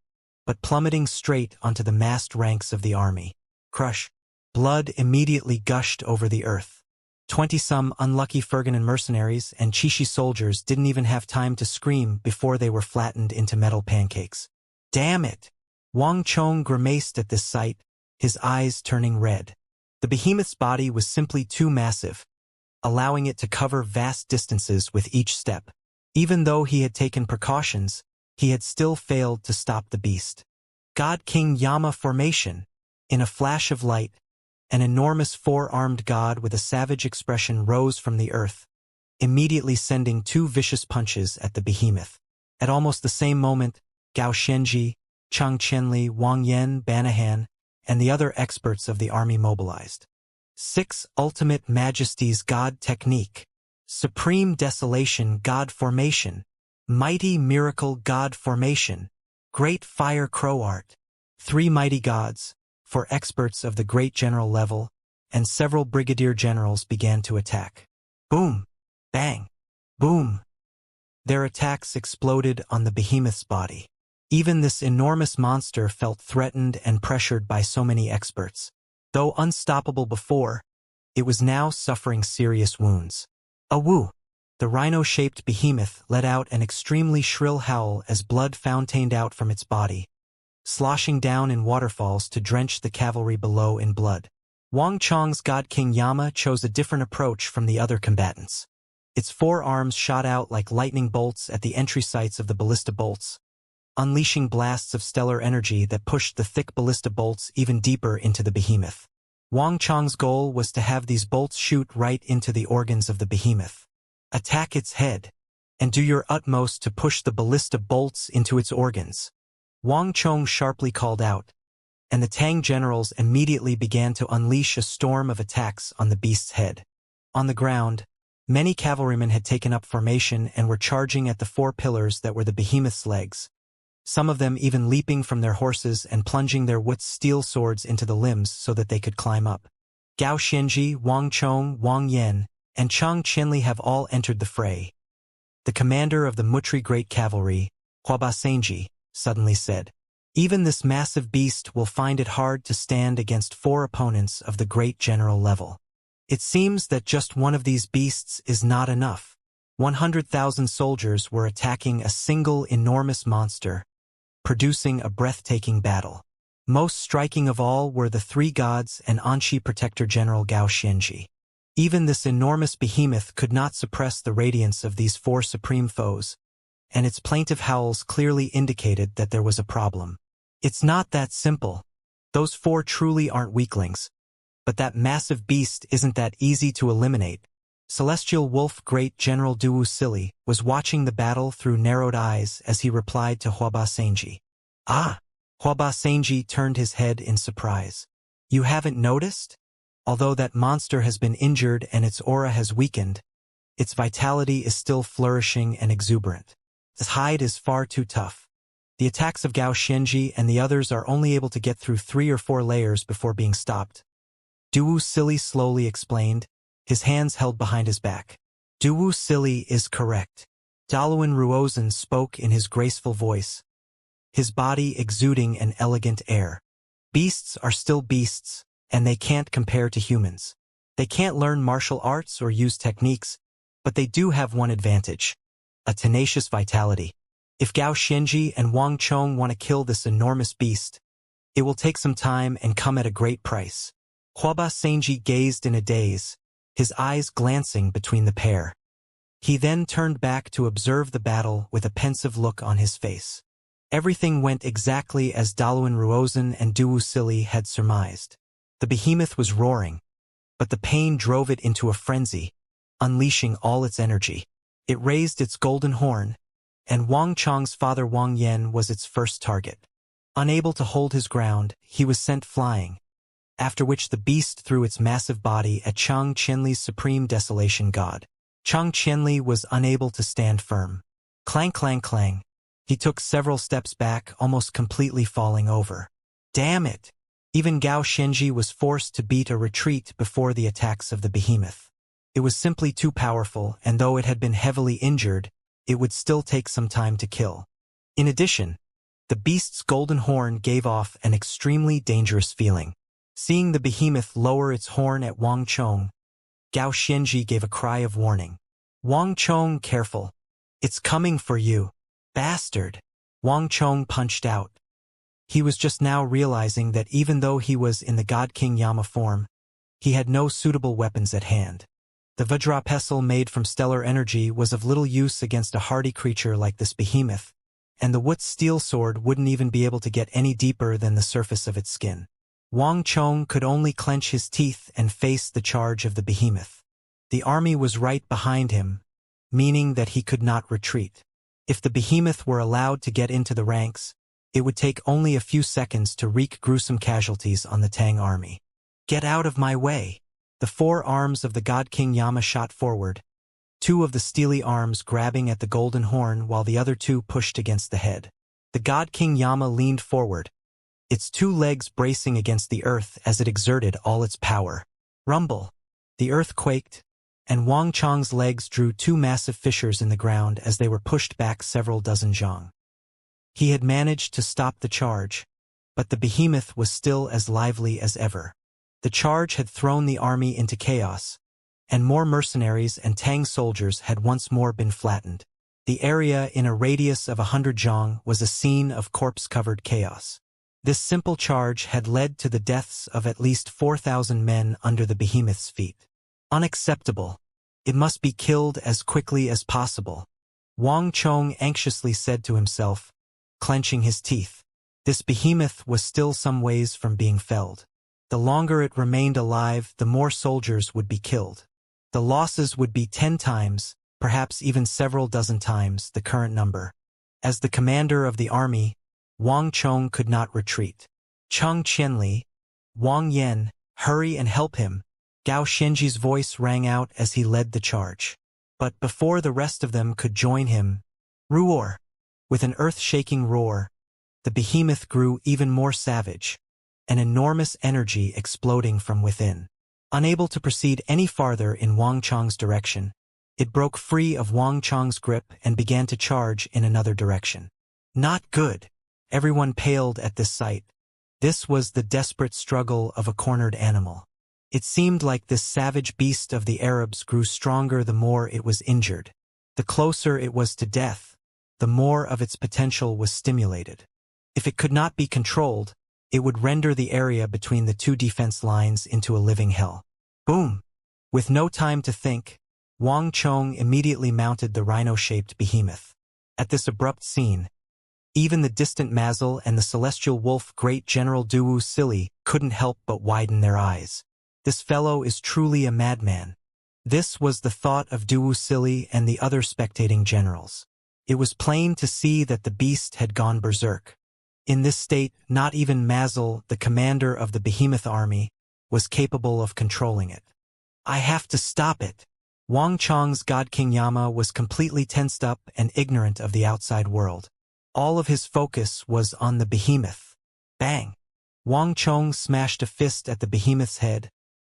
but plummeting straight onto the massed ranks of the army. Crush! Blood immediately gushed over the earth. 20-some unlucky Ferganan mercenaries and Chishi soldiers didn't even have time to scream before they were flattened into metal pancakes. Damn it! Wang Chong grimaced at this sight, his eyes turning red. The behemoth's body was simply too massive, allowing it to cover vast distances with each step. Even though he had taken precautions, he had still failed to stop the beast. God King Yama formation. In a flash of light, an enormous four-armed god with a savage expression rose from the earth, immediately sending two vicious punches at the behemoth. At almost the same moment, Gao Xianji, Chang Qianli, Wang Yan, Banahan, and the other experts of the army mobilized. 6. Ultimate Majesty's God Technique. Supreme Desolation God Formation. Mighty Miracle God Formation. Great Fire Crow Art. 3 mighty gods, for experts of the great general level, and several brigadier generals began to attack. Boom! Bang! Boom! Their attacks exploded on the behemoth's body. Even this enormous monster felt threatened and pressured by so many experts. Though unstoppable before, it was now suffering serious wounds. Awoo! The rhino-shaped behemoth let out an extremely shrill howl as blood fountained out from its body, sloshing down in waterfalls to drench the cavalry below in blood. Wang Chong's God King Yama chose a different approach from the other combatants. Its four arms shot out like lightning bolts at the entry sites of the ballista bolts, unleashing blasts of stellar energy that pushed the thick ballista bolts even deeper into the behemoth. Wang Chong's goal was to have these bolts shoot right into the organs of the behemoth. Attack its head, and do your utmost to push the ballista bolts into its organs. Wang Chong sharply called out, and the Tang generals immediately began to unleash a storm of attacks on the beast's head. On the ground, many cavalrymen had taken up formation and were charging at the 4 pillars that were the behemoth's legs, some of them even leaping from their horses and plunging their Wu's steel swords into the limbs so that they could climb up. Gao Xianji, Wang Chong, Wang Yan, and Chang Qianli have all entered the fray. The commander of the Mutri Great Cavalry, Huaba Senji, suddenly said, "Even this massive beast will find it hard to stand against 4 opponents of the great general level. It seems that just one of these beasts is not enough." 100,000 soldiers were attacking a single enormous monster, producing a breathtaking battle. Most striking of all were the 3 gods and Anshi Protector General Gao Xianji. Even this enormous behemoth could not suppress the radiance of these 4 supreme foes, and its plaintive howls clearly indicated that there was a problem. It's not that simple. Those 4 truly aren't weaklings. But that massive beast isn't that easy to eliminate. Celestial Wolf Great General Wuxia was watching the battle through narrowed eyes as he replied to Huaba Senji. "Ah!" Huaba Senji turned his head in surprise. "You haven't noticed? Although that monster has been injured and its aura has weakened, its vitality is still flourishing and exuberant. Its hide is far too tough. The attacks of Gao Xianji and the others are only able to get through 3 or 4 layers before being stopped." Wuxia slowly explained, his hands held behind his back. Wuxia is correct. Daluan Ruozhen spoke in his graceful voice, his body exuding an elegant air. Beasts are still beasts, and they can't compare to humans. They can't learn martial arts or use techniques, but they do have one advantage: a tenacious vitality. If Gao Xianji and Wang Chong want to kill this enormous beast, it will take some time and come at a great price. Huaba Senji gazed in a daze, his eyes glancing between the pair. He then turned back to observe the battle with a pensive look on his face. Everything went exactly as Daluan Ruozhen and Wuxia had surmised. The behemoth was roaring, but the pain drove it into a frenzy, unleashing all its energy. It raised its golden horn, and Wang Chong's father Wang Yan was its first target. Unable to hold his ground, he was sent flying, after which the beast threw its massive body at Chang Qianli's supreme desolation god. Chang Qianli was unable to stand firm. Clang, clang, clang. He took several steps back, almost completely falling over. Damn it! Even Gao Xianji was forced to beat a retreat before the attacks of the behemoth. It was simply too powerful, and though it had been heavily injured, it would still take some time to kill. In addition, the beast's golden horn gave off an extremely dangerous feeling. Seeing the behemoth lower its horn at Wang Chong, Gao Xianji gave a cry of warning. Wang Chong, careful. It's coming for you. Bastard. Wang Chong punched out. He was just now realizing that even though he was in the God King Yama form, he had no suitable weapons at hand. The Vajra pestle made from stellar energy was of little use against a hardy creature like this behemoth, and the Wut's steel sword wouldn't even be able to get any deeper than the surface of its skin. Wang Chong could only clench his teeth and face the charge of the behemoth. The army was right behind him, meaning that he could not retreat. If the behemoth were allowed to get into the ranks, it would take only a few seconds to wreak gruesome casualties on the Tang army. Get out of my way! The 4 arms of the God King Yama shot forward, 2 of the steely arms grabbing at the golden horn while the other 2 pushed against the head. The God King Yama leaned forward, its 2 legs bracing against the earth as it exerted all its power. Rumble! The earth quaked, and Wang Chong's legs drew 2 massive fissures in the ground as they were pushed back several dozen zhang. He had managed to stop the charge, but the behemoth was still as lively as ever. The charge had thrown the army into chaos, and more mercenaries and Tang soldiers had once more been flattened. The area in a radius of 100 zhang was a scene of corpse-covered chaos. This simple charge had led to the deaths of at least 4,000 men under the behemoth's feet. Unacceptable. It must be killed as quickly as possible, Wang Chong anxiously said to himself, clenching his teeth. This behemoth was still some ways from being felled. The longer it remained alive, the more soldiers would be killed. The losses would be 10 times, perhaps even several dozen times, the current number. As the commander of the army, Wang Chong could not retreat. Cheng Qianli, Wang Yan, hurry and help him. Gao Xianji's voice rang out as he led the charge. But before the rest of them could join him, roar! With an earth-shaking roar, the behemoth grew even more savage, an enormous energy exploding from within. Unable to proceed any farther in Wang Chong's direction, it broke free of Wang Chong's grip and began to charge in another direction. Not good! Everyone paled at this sight. This was the desperate struggle of a cornered animal. It seemed like this savage beast of the Arabs grew stronger the more it was injured. The closer it was to death, the more of its potential was stimulated. If it could not be controlled, it would render the area between the 2 defense lines into a living hell. Boom! With no time to think, Wang Chong immediately mounted the rhino-shaped behemoth. At this abrupt scene, even the distant Mazel and the celestial wolf Great General Duwu Sili couldn't help but widen their eyes. This fellow is truly a madman. This was the thought of Duwu Sili and the other spectating generals. It was plain to see that the beast had gone berserk. In this state, not even Mazel, the commander of the behemoth army, was capable of controlling it. I have to stop it. Wang Chong's God King Yama was completely tensed up and ignorant of the outside world. All of his focus was on the behemoth. Bang! Wang Chong smashed a fist at the behemoth's head,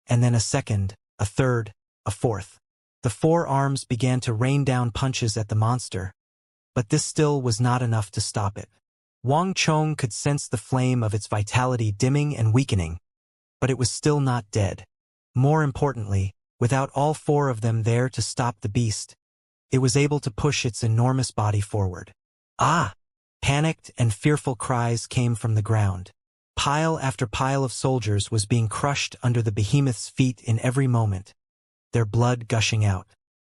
and then a second, a third, a fourth. The 4 arms began to rain down punches at the monster, but this still was not enough to stop it. Wang Chong could sense the flame of its vitality dimming and weakening, but it was still not dead. More importantly, without all 4 of them there to stop the beast, it was able to push its enormous body forward. Ah! Panicked and fearful cries came from the ground. Pile after pile of soldiers was being crushed under the behemoth's feet in every moment, their blood gushing out.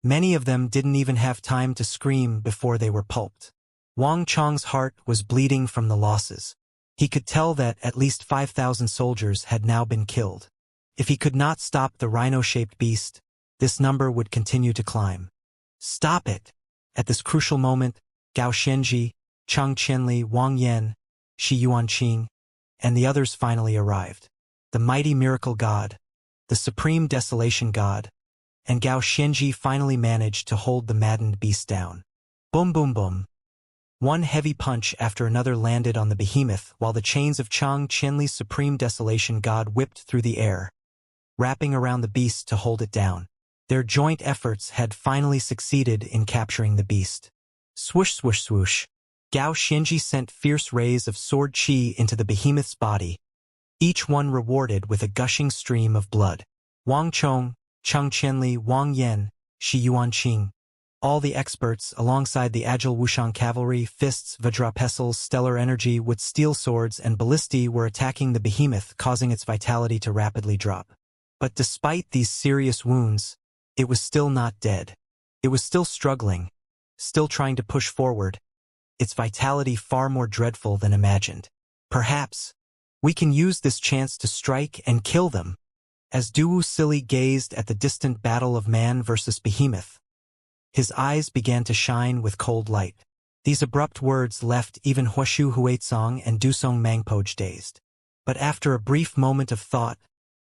Many of them didn't even have time to scream before they were pulped. Wang Chong's heart was bleeding from the losses. He could tell that at least 5,000 soldiers had now been killed. If he could not stop the rhino-shaped beast, this number would continue to climb. Stop it! At this crucial moment, Gao Xianji, Cheng Qianli, Wang Yan, Shi Yuanqing, and the others finally arrived. The mighty miracle god, the supreme desolation god, and Gao Xianji finally managed to hold the maddened beast down. Boom boom boom. One heavy punch after another landed on the behemoth while the chains of Cheng Qianli's supreme desolation god whipped through the air, wrapping around the beast to hold it down. Their joint efforts had finally succeeded in capturing the beast. Swoosh swoosh swoosh. Gao Xianji sent fierce rays of sword chi into the behemoth's body, each one rewarded with a gushing stream of blood. Wang Chong, Cheng Qianli, Wang Yan, Shi Yuanqing. All the experts, alongside the agile Wuxian cavalry, fists, Vajrapessels, stellar energy with steel swords and ballistae, were attacking the behemoth, causing its vitality to rapidly drop. But despite these serious wounds, it was still not dead. It was still struggling, still trying to push forward, its vitality far more dreadful than imagined. Perhaps we can use this chance to strike and kill them. As Wuxia gazed at the distant battle of man versus behemoth, his eyes began to shine with cold light. These abrupt words left even Huashu Huizong and Dusong Mangpoj dazed. But after a brief moment of thought,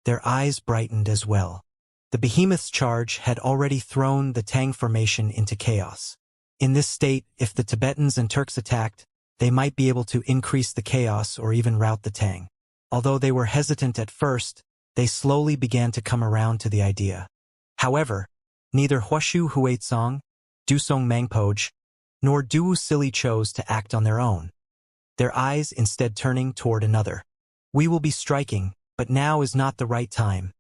their eyes brightened as well. The behemoth's charge had already thrown the Tang formation into chaos. In this state, if the Tibetans and Turks attacked, they might be able to increase the chaos or even rout the Tang. Although they were hesitant at first, they slowly began to come around to the idea. However, neither Huashu Huizong, Dusong Mangpoj, nor Wuxia chose to act on their own, their eyes instead turning toward another. We will be striking, but now is not the right time.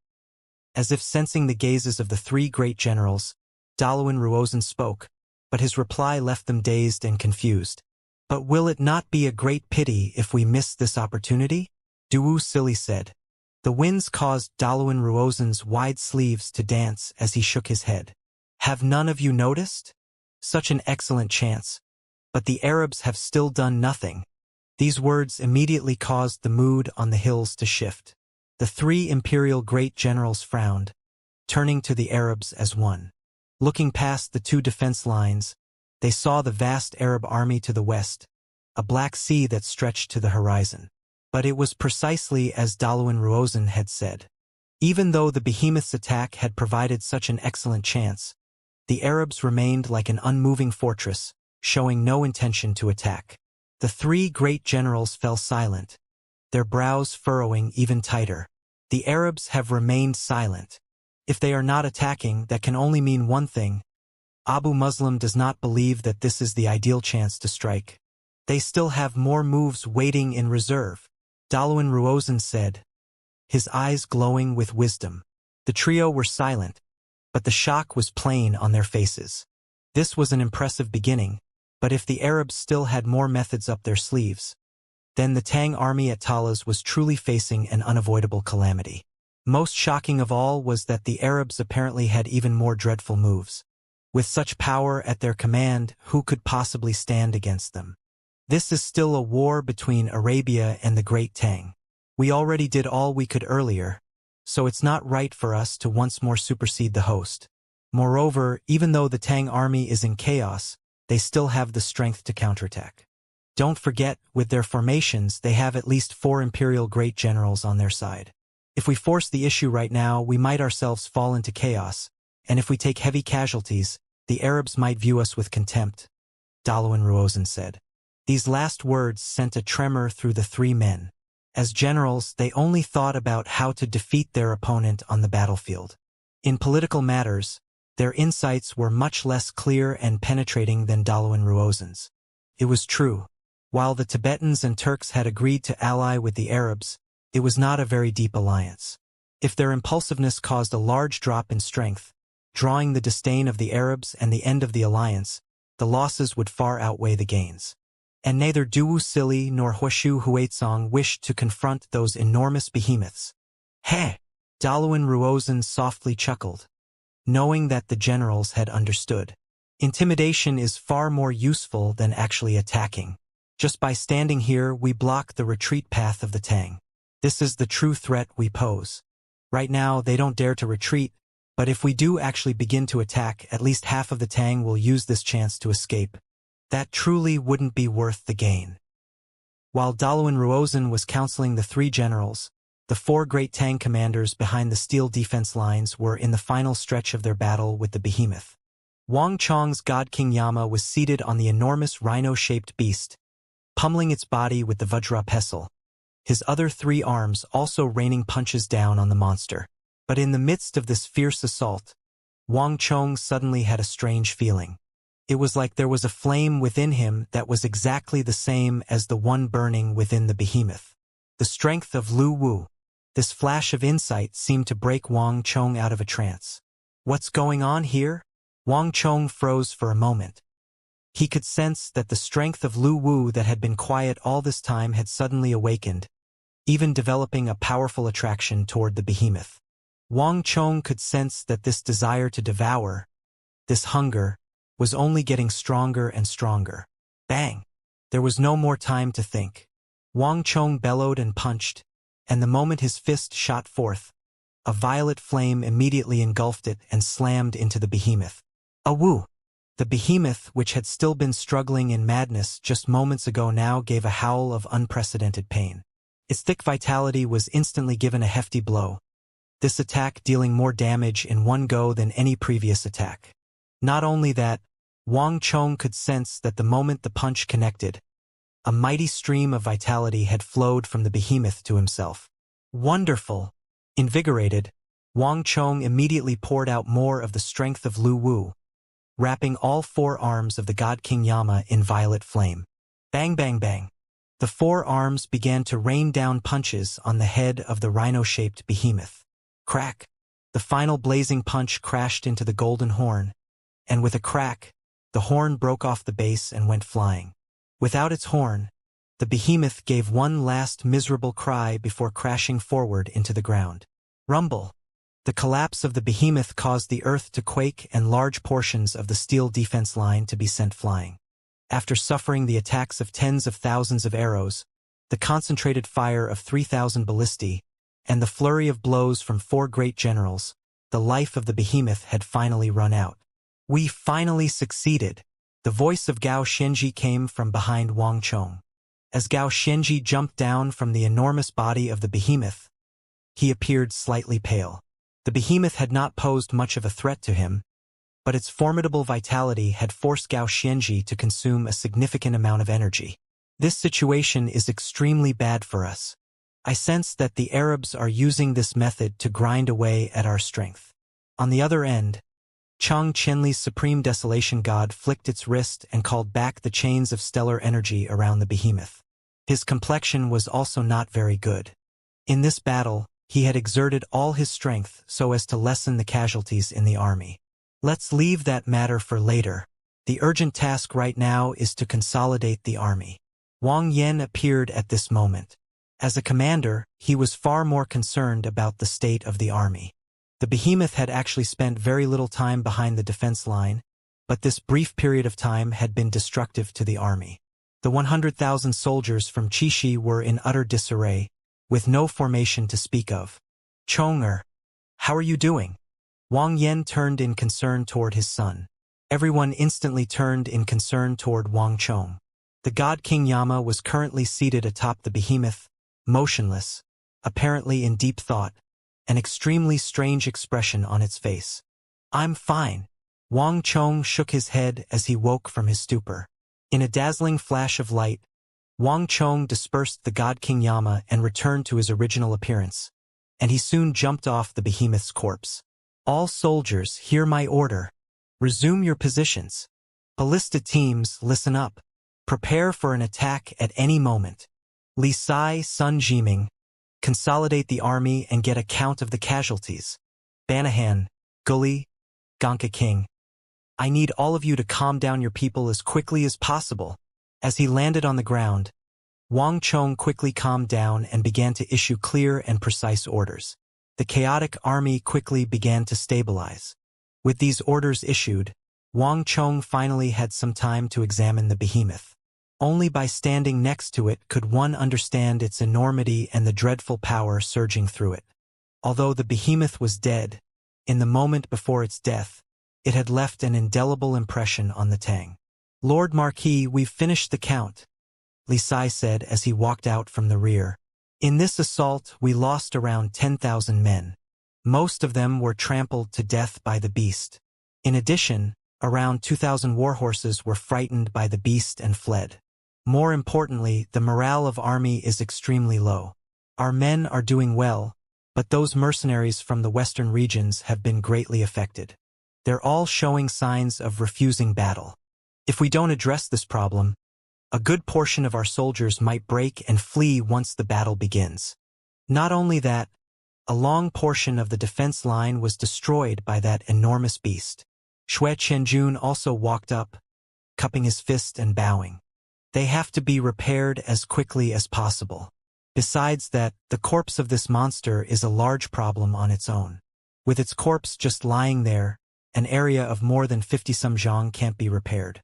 As if sensing the gazes of the three great generals, Daluan Ruozhen spoke, but his reply left them dazed and confused. But will it not be a great pity if we miss this opportunity? Wuxia said. The winds caused Daluan Ruozhen's wide sleeves to dance as he shook his head. Have none of you noticed? Such an excellent chance. But the Arabs have still done nothing. These words immediately caused the mood on the hills to shift. The three imperial great generals frowned, turning to the Arabs as one. Looking past the two defense lines, they saw the vast Arab army to the west, a black sea that stretched to the horizon. But it was precisely as Daluan Ruozhen had said. Even though the behemoth's attack had provided such an excellent chance, the Arabs remained like an unmoving fortress, showing no intention to attack. The three great generals fell silent, their brows furrowing even tighter. The Arabs have remained silent. If they are not attacking, that can only mean one thing. Abu Muslim does not believe that this is the ideal chance to strike. They still have more moves waiting in reserve, Daluan Ruozhen said, his eyes glowing with wisdom. The trio were silent, but the shock was plain on their faces. This was an impressive beginning, but if the Arabs still had more methods up their sleeves, then the Tang army at Talas was truly facing an unavoidable calamity. Most shocking of all was that the Arabs apparently had even more dreadful moves. With such power at their command, who could possibly stand against them? This is still a war between Arabia and the Great Tang. We already did all we could earlier, so it's not right for us to once more supersede the host. Moreover, even though the Tang army is in chaos, they still have the strength to counterattack. Don't forget, with their formations, they have at least 4 imperial great generals on their side. If we force the issue right now, we might ourselves fall into chaos, and if we take heavy casualties, the Arabs might view us with contempt, Daluan Ruozhen said. These last words sent a tremor through the three men. As generals, they only thought about how to defeat their opponent on the battlefield. In political matters, their insights were much less clear and penetrating than Daluan Ruozhen's. It was true. While the Tibetans and Turks had agreed to ally with the Arabs, it was not a very deep alliance. If their impulsiveness caused a large drop in strength, drawing the disdain of the Arabs and the end of the alliance, the losses would far outweigh the gains. And neither Wuxia nor Huashu Huizong wished to confront those enormous behemoths. Heh! Daluan Ruozhen softly chuckled, knowing that the generals had understood. Intimidation is far more useful than actually attacking. Just by standing here, we block the retreat path of the Tang. This is the true threat we pose. Right now, they don't dare to retreat, but if we do actually begin to attack, at least half of the Tang will use this chance to escape. That truly wouldn't be worth the gain. While Daluan Ruozhen was counseling the three generals, the 4 great Tang commanders behind the steel defense lines were in the final stretch of their battle with the behemoth. Wang Chong's god King Yama was seated on the enormous rhino-shaped beast, pummeling its body with the Vajra pestle, his other 3 arms also raining punches down on the monster. But in the midst of this fierce assault, Wang Chong suddenly had a strange feeling. It was like there was a flame within him that was exactly the same as the one burning within the behemoth. The strength of Lu Wu. This flash of insight seemed to break Wang Chong out of a trance. What's going on here? Wang Chong froze for a moment. He could sense that the strength of Lu Wu that had been quiet all this time had suddenly awakened, even developing a powerful attraction toward the behemoth. Wang Chong could sense that this desire to devour, this hunger, was only getting stronger and stronger. Bang! There was no more time to think. Wang Chong bellowed and punched, and the moment his fist shot forth, a violet flame immediately engulfed it and slammed into the behemoth. Awoo! The behemoth, which had still been struggling in madness just moments ago, now gave a howl of unprecedented pain. Its thick vitality was instantly given a hefty blow, this attack dealing more damage in one go than any previous attack. Not only that, Wang Chong could sense that the moment the punch connected, a mighty stream of vitality had flowed from the behemoth to himself. Wonderful! Invigorated, Wang Chong immediately poured out more of the strength of Lu Wu, wrapping all 4 arms of the God King Yama in violet flame. Bang bang bang! The 4 arms began to rain down punches on the head of the rhino-shaped behemoth. Crack! The final blazing punch crashed into the golden horn, and with a crack, the horn broke off the base and went flying. Without its horn, the behemoth gave one last miserable cry before crashing forward into the ground. Rumble! The collapse of the behemoth caused the earth to quake and large portions of the steel defense line to be sent flying. After suffering the attacks of tens of thousands of arrows, the concentrated fire of 3,000 ballistae, and the flurry of blows from 4 great generals, the life of the behemoth had finally run out. We finally succeeded! The voice of Gao Xianji came from behind Wang Chong. As Gao Xianji jumped down from the enormous body of the behemoth, he appeared slightly pale. The behemoth had not posed much of a threat to him, but its formidable vitality had forced Gao Xianji to consume a significant amount of energy. This situation is extremely bad for us. I sense that the Arabs are using this method to grind away at our strength. On the other end, Chang Qianli's supreme desolation god flicked its wrist and called back the chains of stellar energy around the behemoth. His complexion was also not very good. In this battle, he had exerted all his strength so as to lessen the casualties in the army. Let's leave that matter for later. The urgent task right now is to consolidate the army. Wang Yan appeared at this moment. As a commander, he was far more concerned about the state of the army. The behemoth had actually spent very little time behind the defense line, but this brief period of time had been destructive to the army. The 100,000 soldiers from Qixi were in utter disarray, with no formation to speak of. Chong-er, how are you doing? Wang Yan turned in concern toward his son. Everyone instantly turned in concern toward Wang Chong. The God King Yama was currently seated atop the behemoth, motionless, apparently in deep thought, an extremely strange expression on its face. I'm fine. Wang Chong shook his head as he woke from his stupor. In a dazzling flash of light, Wang Chong dispersed the God King Yama and returned to his original appearance, and he soon jumped off the behemoth's corpse. All soldiers, hear my order. Resume your positions. Ballista teams, listen up. Prepare for an attack at any moment. Li Sai, Sun Jiming, consolidate the army and get a count of the casualties. Banahan, Gully, Gonka King. I need all of you to calm down your people as quickly as possible. As he landed on the ground, Wang Chong quickly calmed down and began to issue clear and precise orders. The chaotic army quickly began to stabilize. With these orders issued, Wang Chong finally had some time to examine the behemoth. Only by standing next to it could one understand its enormity and the dreadful power surging through it. Although the behemoth was dead, in the moment before its death, it had left an indelible impression on the Tang. Lord Marquis, we've finished the count, Li Sai said as he walked out from the rear. In this assault, we lost around 10,000 men. Most of them were trampled to death by the beast. In addition, around 2,000 warhorses were frightened by the beast and fled. More importantly, the morale of army is extremely low. Our men are doing well, but those mercenaries from the western regions have been greatly affected. They're all showing signs of refusing battle. If we don't address this problem, A good portion of our soldiers might break and flee once the battle begins. Not only that, a long portion of the defense line was destroyed by that enormous beast. Xue Qianjun also walked up, cupping his fist and bowing. They have to be repaired as quickly as possible. Besides that, the corpse of this monster is a large problem on its own. With its corpse just lying there, an area of more than 50 zhang can't be repaired.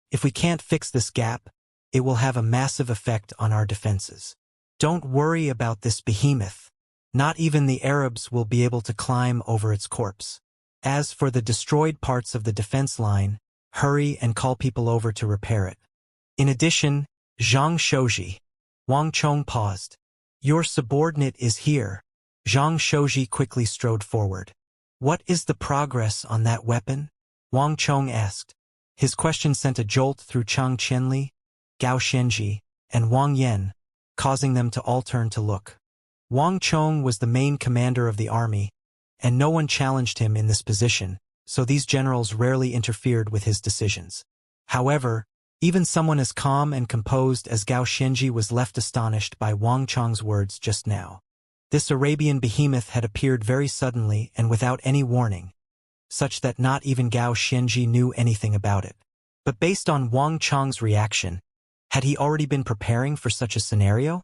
If we can't fix this gap, it will have a massive effect on our defenses. Don't worry about this behemoth. Not even the Arabs will be able to climb over its corpse. As for the destroyed parts of the defense line, hurry and call people over to repair it. In addition, Zhang Shouji. Wang Chong paused. Your subordinate is here. Zhang Shouji quickly strode forward. What is the progress on that weapon? Wang Chong asked. His question sent a jolt through Chang Qianli, Gao Xianji, and Wang Yan, causing them to all turn to look. Wang Chong was the main commander of the army, and no one challenged him in this position, so these generals rarely interfered with his decisions. However, even someone as calm and composed as Gao Xianji was left astonished by Wang Chong's words just now. This Arabian behemoth had appeared very suddenly and without any warning, such that not even Gao Xianji knew anything about it. But based on Wang Chong's reaction, had he already been preparing for such a scenario?